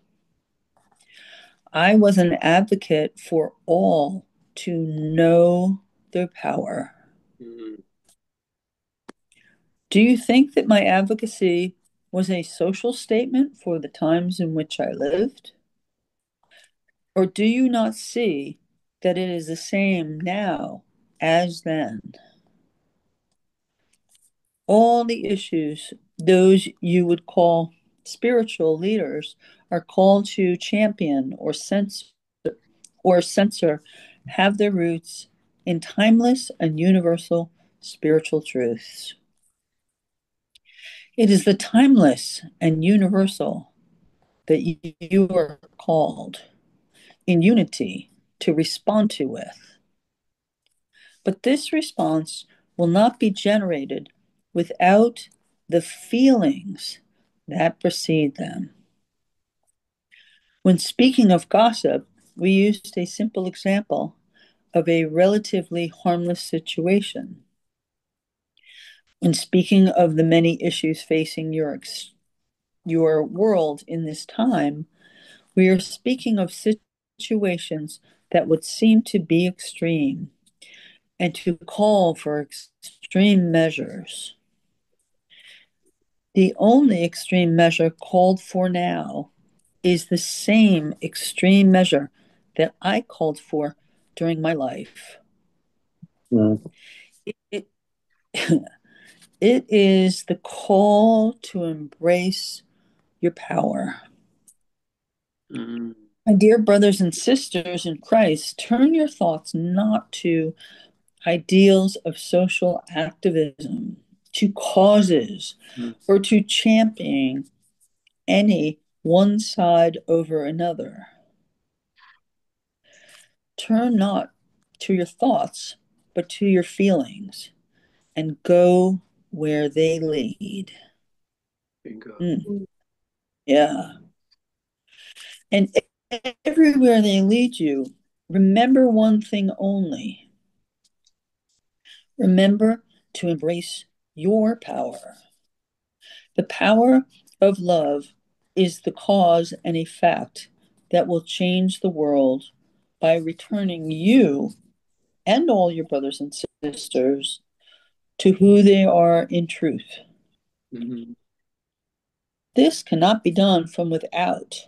I was an advocate for all to know their power. Mm. Do you think that my advocacy was a social statement for the times in which I lived? Or do you not see that it is the same now as then? All the issues those you would call spiritual leaders are called to champion or censor have their roots in timeless and universal spiritual truths. It is the timeless and universal that you are called in unity to respond to with. But this response will not be generated without the feelings that precede them. When speaking of gossip, we used a simple example of a relatively harmless situation. When speaking of the many issues facing your world in this time, we are speaking of situations that would seem to be extreme and to call for extreme measures. The only extreme measure called for now is the same extreme measure that I called for during my life. Mm. It, it is the call to embrace your power. Mm. My dear brothers and sisters in Christ, turn your thoughts not to ideals of social activism, to causes, or to championing any one side over another. Turn not to your thoughts, but to your feelings, and go where they lead. Bingo. Yeah. And everywhere they lead you, remember one thing only. Remember to embrace your power. The power of love is the cause and effect that will change the world by returning you and all your brothers and sisters to who they are in truth. Mm-hmm. This cannot be done from without,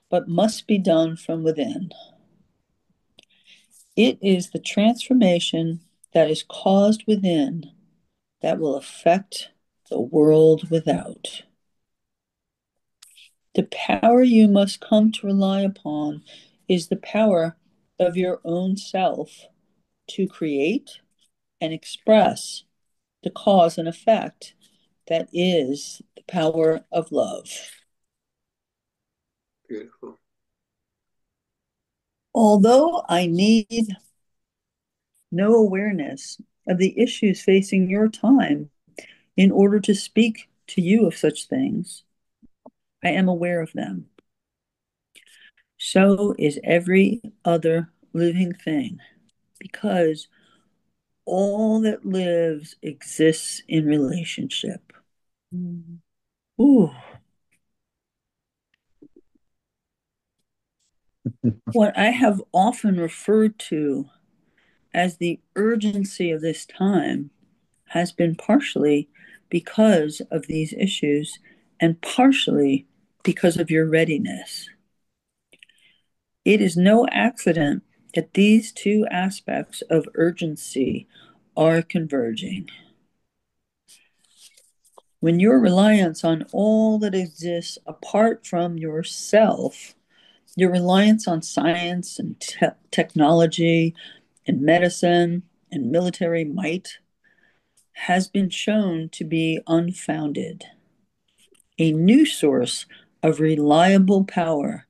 but must be done from within. It is the transformation that is caused within that will affect the world without. The power you must come to rely upon is the power of your own self to create and express the cause and effect that is the power of love. Beautiful. Although I need no awareness of the issues facing your time in order to speak to you of such things, I am aware of them. So is every other living thing, because all that lives exists in relationship. Ooh. What I have often referred to as the urgency of this time has been partially because of these issues and partially because of your readiness. It is no accident that these two aspects of urgency are converging. When your reliance on all that exists apart from yourself, your reliance on science and technology and medicine and military might has been shown to be unfounded. A new source of reliable power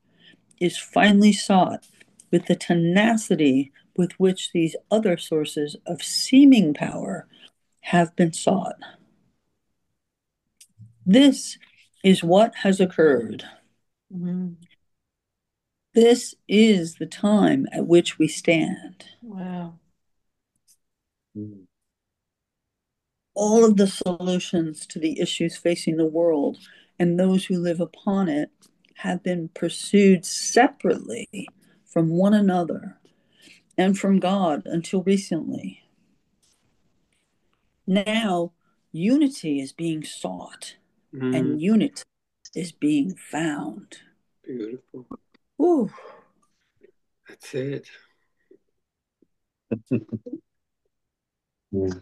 is finally sought with the tenacity with which these other sources of seeming power have been sought. This is what has occurred. Mm. This is the time at which we stand. Wow. All of the solutions to the issues facing the world and those who live upon it have been pursued separately from one another and from God until recently. Now, unity is being sought and unity is being found. Beautiful. Ooh. That's it. Yeah.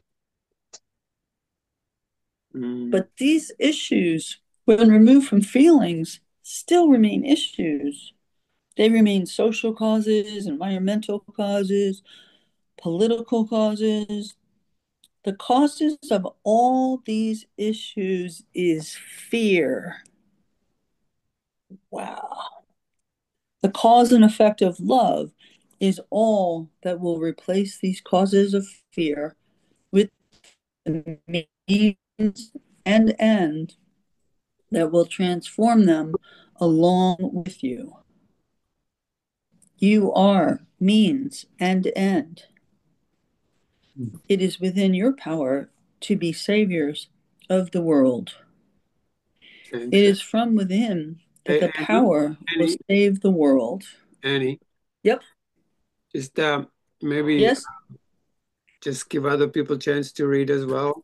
But these issues, when removed from feelings, still remain issues. They remain social causes, environmental causes, political causes. The causes of all these issues is fear. Wow. The cause and effect of love is all that will replace these causes of fear with the means and end that will transform them along with you. You are means and end. It is within your power to be saviors of the world. It is from within that the power will save the world. Annie. Yep. Just maybe yes. Just give other people a chance to read as well.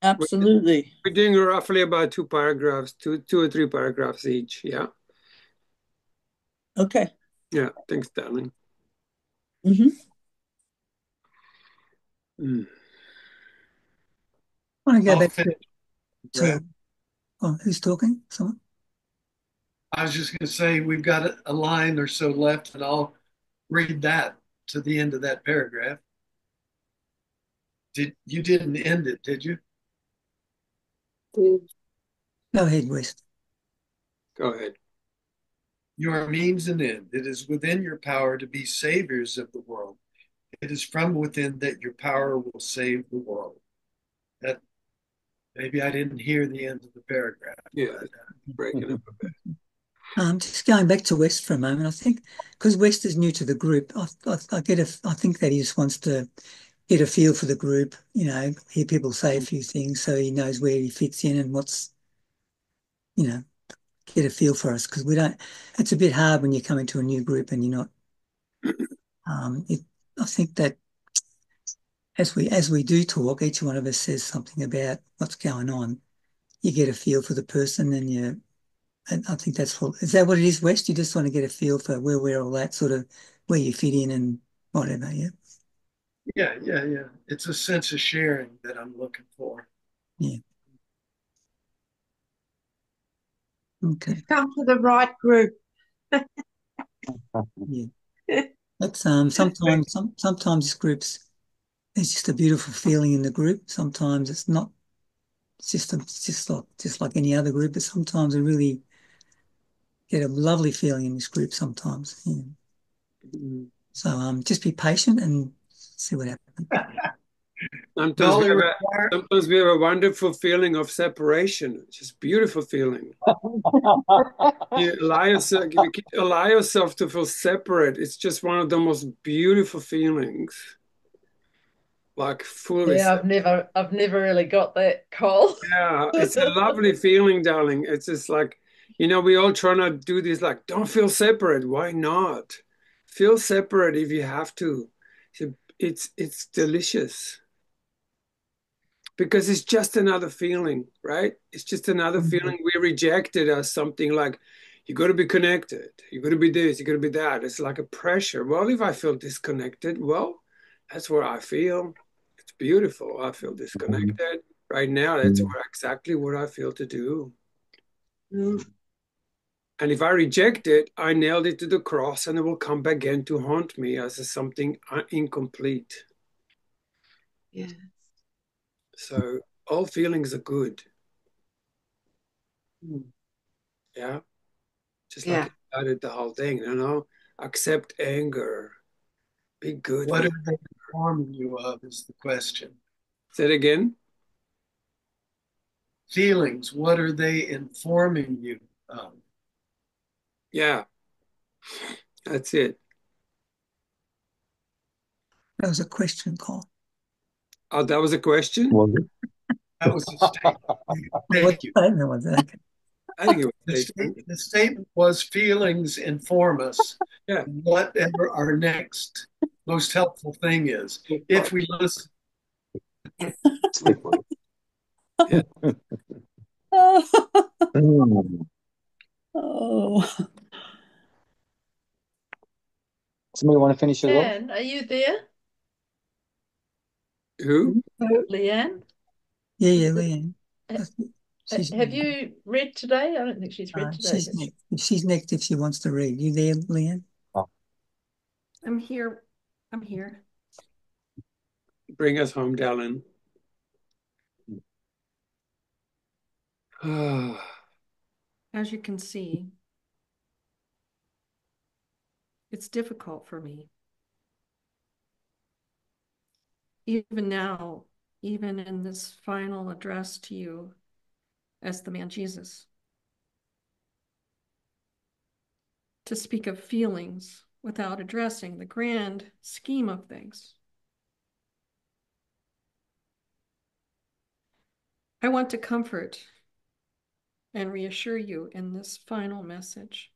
Absolutely. We're doing roughly about two or three paragraphs each. Yeah. Okay. Yeah. Thanks, darling. Mm-hmm. I want to go back to who's talking? Someone? I was just going to say we've got a line or so left, and I'll read that to the end of that paragraph. You didn't end it, did you? Go ahead, West. Go ahead. Your means and end. It is within your power to be saviors of the world. It is from within that your power will save the world. That maybe I didn't hear the end of the paragraph. Yeah, breaking up a bit. Just going back to West for a moment, I think because West is new to the group, I think that he just wants to get a feel for the group, hear people say a few things so he knows where he fits in and what's, get a feel for us, because it's a bit hard when you come into a new group and you're not, I think that as we do talk, each one of us says something about what's going on. You get a feel for the person and I think is that what it is, West? You just want to get a feel for where we're all at, sort of where you fit in and whatever, yeah? Yeah. It's a sense of sharing that I'm looking for. Yeah. Okay. You've come to the right group. Yeah. That's sometimes groups, there's just a beautiful feeling in the group. Sometimes it's not. It's just like any other group, but sometimes we really get a lovely feeling in this group sometimes. Yeah. So just be patient and see what happens. Sometimes we have a wonderful feeling of separation, just beautiful feeling. You allow yourself to feel separate. It's just one of the most beautiful feelings. Like fully. Yeah, I've never really got that, Cole. Yeah, it's a lovely feeling, darling. It's just like, we all trying to do this, like, don't feel separate. Why not? Feel separate if you have to. It's delicious. Because it's just another feeling, right? It's just another feeling we rejected as something like, you got to be connected. You got to be this, you got to be that. It's like a pressure. Well, if I feel disconnected, well, that's where I feel. It's beautiful. I feel disconnected. Right now, that's exactly what I feel to do. Mm. And if I reject it, I nailed it to the cross and it will come back again to haunt me as something incomplete. Yes. So all feelings are good. Yeah. Just like Yeah. you started the whole thing, accept anger. Be good What with are they informing you of is the question. Say it again. Feelings, what are they informing you of? Yeah. That's it. That was a question, Carl. Oh, that was a question? That was a statement. Thank What you. statement was that? Okay. I think it was a statement. The statement was feelings inform us. Yeah. Whatever our next most helpful thing is. If we listen. Yeah. Oh. Somebody want to finish it off? Leanne, are you there? Who? Leanne? Yeah, Leanne. Have you read today? I don't think she's read today. She's next. She's next if she wants to read. You there, Leanne? I'm here. I'm here. Bring us home, Dallin. As you can see, it's difficult for me. Even now, even in this final address to you as the man Jesus, to speak of feelings without addressing the grand scheme of things. I want to comfort and reassure you in this final message.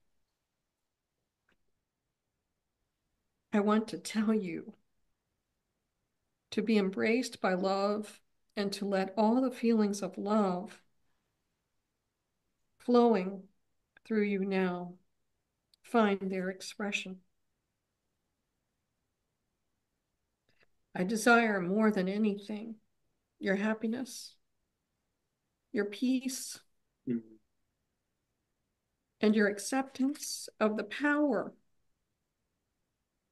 I want to tell you to be embraced by love and to let all the feelings of love flowing through you now find their expression. I desire more than anything your happiness, your peace, and your acceptance of the power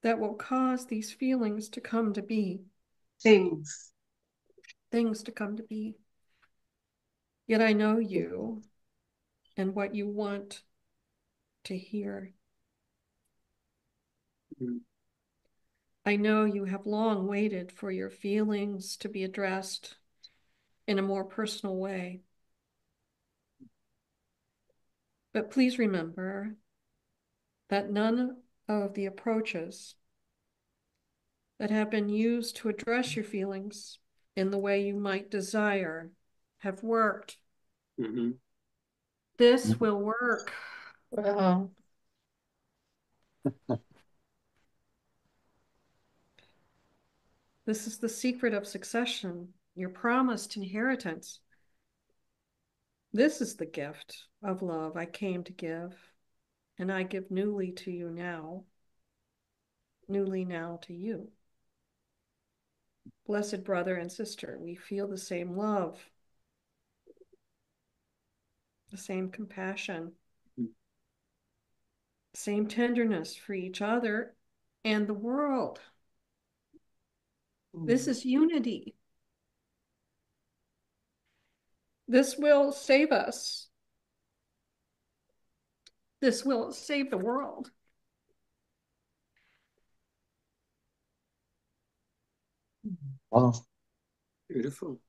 that will cause these feelings to come to be. Things to come to be. Yet I know you and what you want to hear. I know you have long waited for your feelings to be addressed in a more personal way. But please remember that none of the approaches that have been used to address your feelings in the way you might desire have worked. This will work. Wow. This is the secret of succession, your promised inheritance. This is the gift of love I came to give, and I give newly to you now, newly now to you. Blessed brother and sister, we feel the same love, the same compassion, same tenderness for each other and the world. This is unity. This will save us. This will save the world. Wow. Beautiful.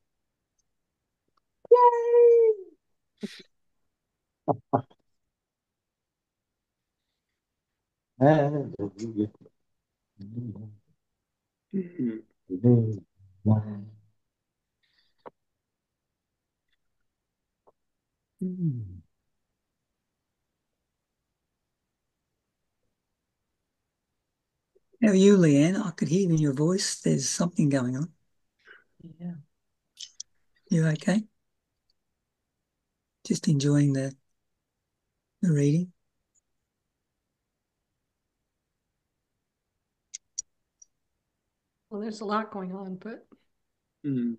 Hallelujah. How are you, Leanne? I could hear in your voice there's something going on. Yeah. You okay? Just enjoying the reading? Well, there's a lot going on, but Mm.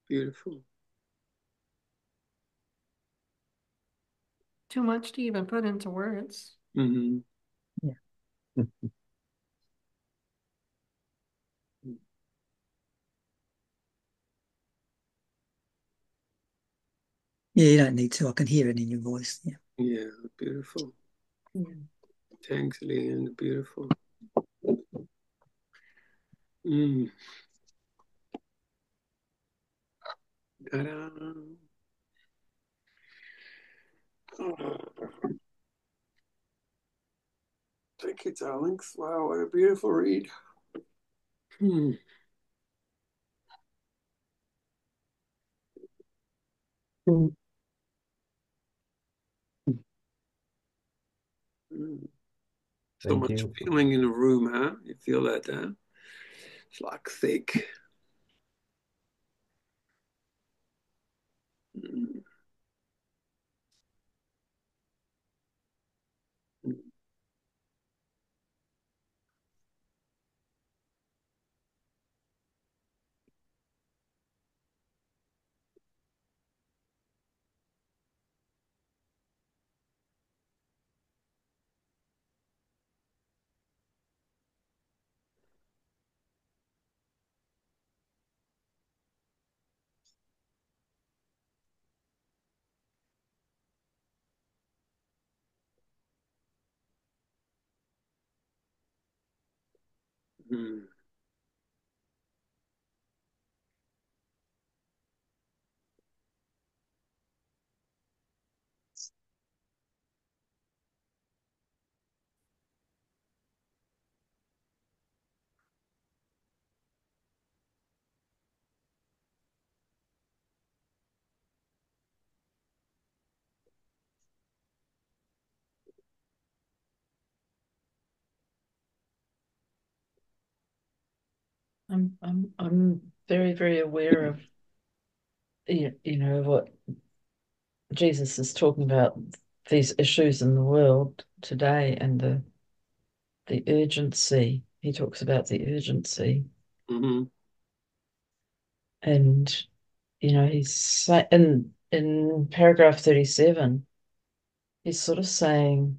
Beautiful. Too much to even put into words. Mm-hmm. Yeah. Yeah, you don't need to. I can hear it in your voice. Yeah. Yeah, beautiful. Yeah. Thanks, Leanne. Beautiful. Mm. Ta-da. Oh. Thank you, darlings. Wow, what a beautiful read. Hmm. Mm. Mm. So Thank much you. feeling in the room, huh? You feel that, huh? It's like thick. Mm. Mm. I'm very, very aware of what Jesus is talking about, these issues in the world today, and the urgency. He talks about the urgency. Mm-hmm. And he's in paragraph 37, he's sort of saying,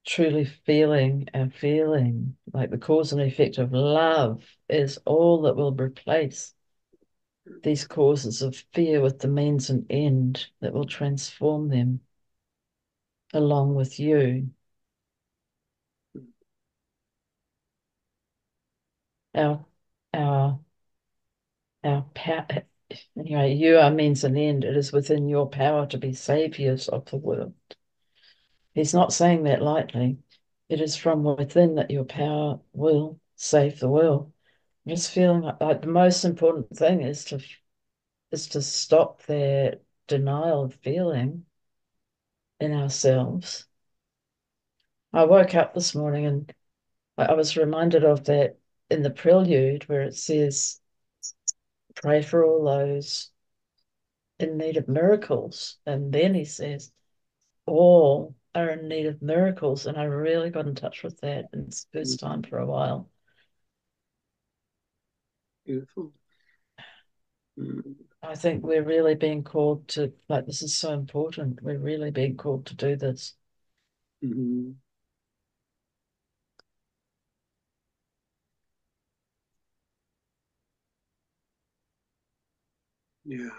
truly feeling and feeling like the cause and effect of love is all that will replace these causes of fear with the means and end, that will transform them along with you. Our our our power, anyway, you are means and end. It is within your power to be saviors of the world. He's not saying that lightly. It is from within that your power will save the world. I'm just feeling like the most important thing is to stop that denial of feeling in ourselves. I woke up this morning and I was reminded of that in the prelude where it says, pray for all those in need of miracles. And then he says, all are in need of miracles. And I really got in touch with that. And it's the first time for a while. Beautiful. Mm. I think we're really being called to, like, this is so important. We're really being called to do this. Mm-hmm. Yeah.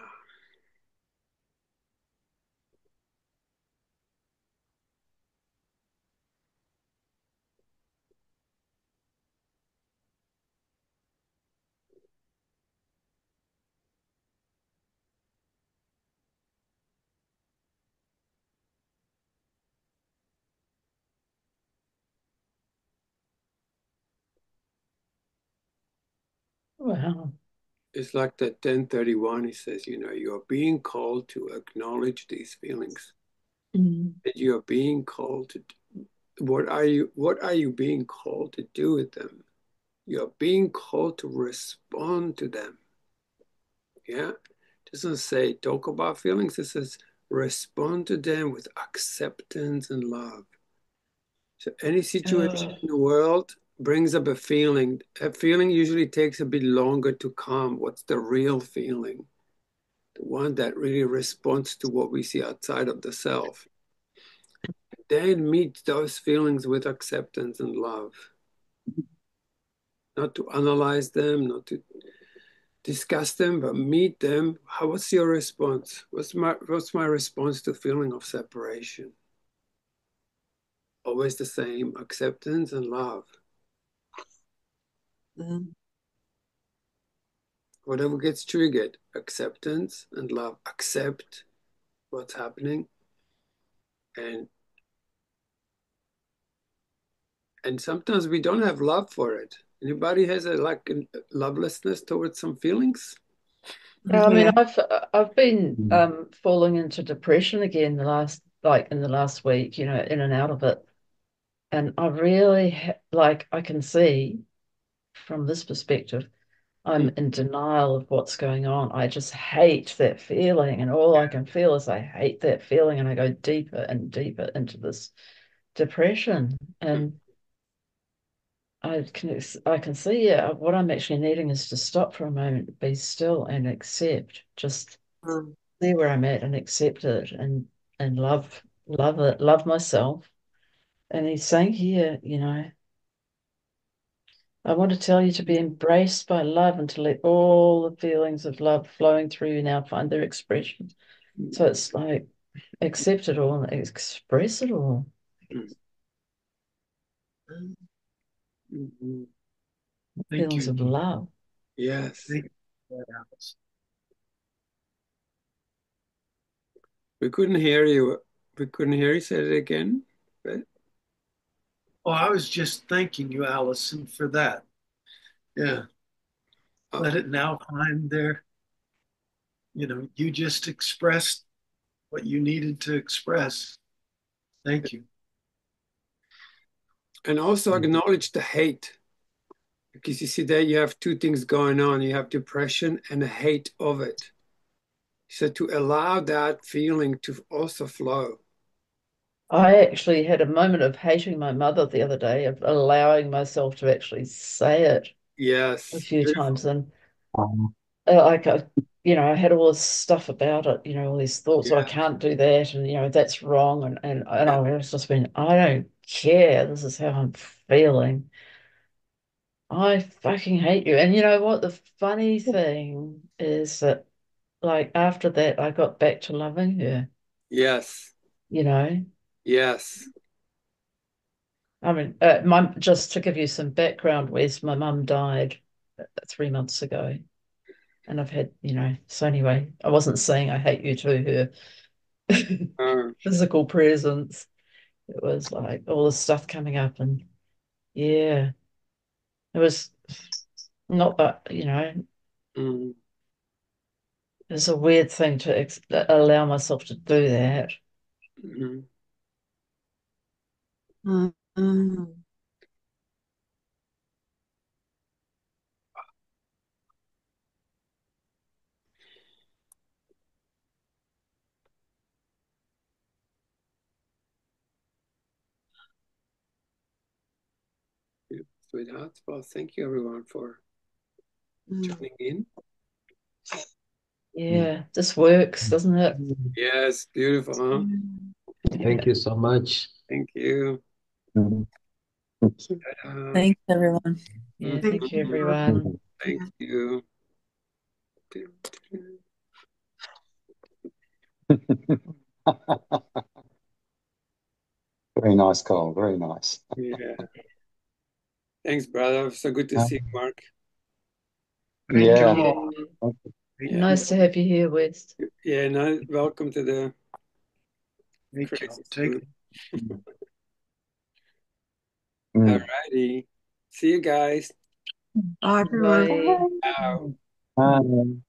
Wow. It's like that 1031, he says, you're being called to acknowledge these feelings. Mm. That you're being called to, what are you being called to do with them? You're being called to respond to them. Yeah. It doesn't say talk about feelings. It says respond to them with acceptance and love. So any situation in the world brings up a feeling. A feeling usually takes a bit longer to come. What's the real feeling? The one that really responds to what we see outside of the self. Then meet those feelings with acceptance and love. Not to analyze them, not to discuss them, but meet them. What's your response? What's my response to feeling of separation? Always the same, acceptance and love. Whatever gets triggered, acceptance and love. Accept what's happening, and sometimes we don't have love for it. Anybody has a lovelessness towards some feelings? Yeah, I mean, I've been falling into depression again in the last week, in and out of it. And I really I can see from this perspective, I'm in denial of what's going on. I just hate that feeling, and all I can feel is I hate that feeling, and I go deeper and deeper into this depression. And I can see what I'm actually needing is to stop for a moment, be still, and accept. Just see where I'm at and accept it, and love it, love myself. And he's saying here, I want to tell you to be embraced by love and to let all the feelings of love flowing through you now find their expression. So it's like accept it all and express it all. Mm-hmm. Feelings of love. Yes. Thank you for that, Alice. We couldn't hear you. We couldn't hear you. Say it again. Right? Oh, I was just thanking you, Allison, for that. Yeah. Let it now find their, you just expressed what you needed to express. Thank you. And also acknowledge the hate. Because you see there you have two things going on. You have depression and a hate of it. So to allow that feeling to also flow. I actually had a moment of hating my mother the other day, of allowing myself to actually say it Yes. a few times. And I had all this stuff about it, all these thoughts, I can't do that, and that's wrong. And I was just been, I don't care. This is how I'm feeling. I fucking hate you. And you know what? The funny thing is that, after that, I got back to loving her. Yes. Yes. I mean, just to give you some background, Wes, my mum died 3 months ago. And I've had, so anyway, I wasn't saying I hate you to her physical presence. It was like all this stuff coming up, and yeah, it was not that, it's a weird thing to allow myself to do that. Sweetheart. Well, thank you everyone for tuning in. Yeah, this works, doesn't it? Yes, beautiful, huh? Thank you so much. Thank you. Thanks, everyone. Yeah, thank you, everyone. Thank you. Very nice, Carl. Very nice. Yeah. Thanks, brother. So good to see you, Mark. Yeah. Nice to have you here, Wes. Yeah, no, welcome to the crazy school. Alrighty. See you guys. Bye, everyone. Bye. Bye. Bye.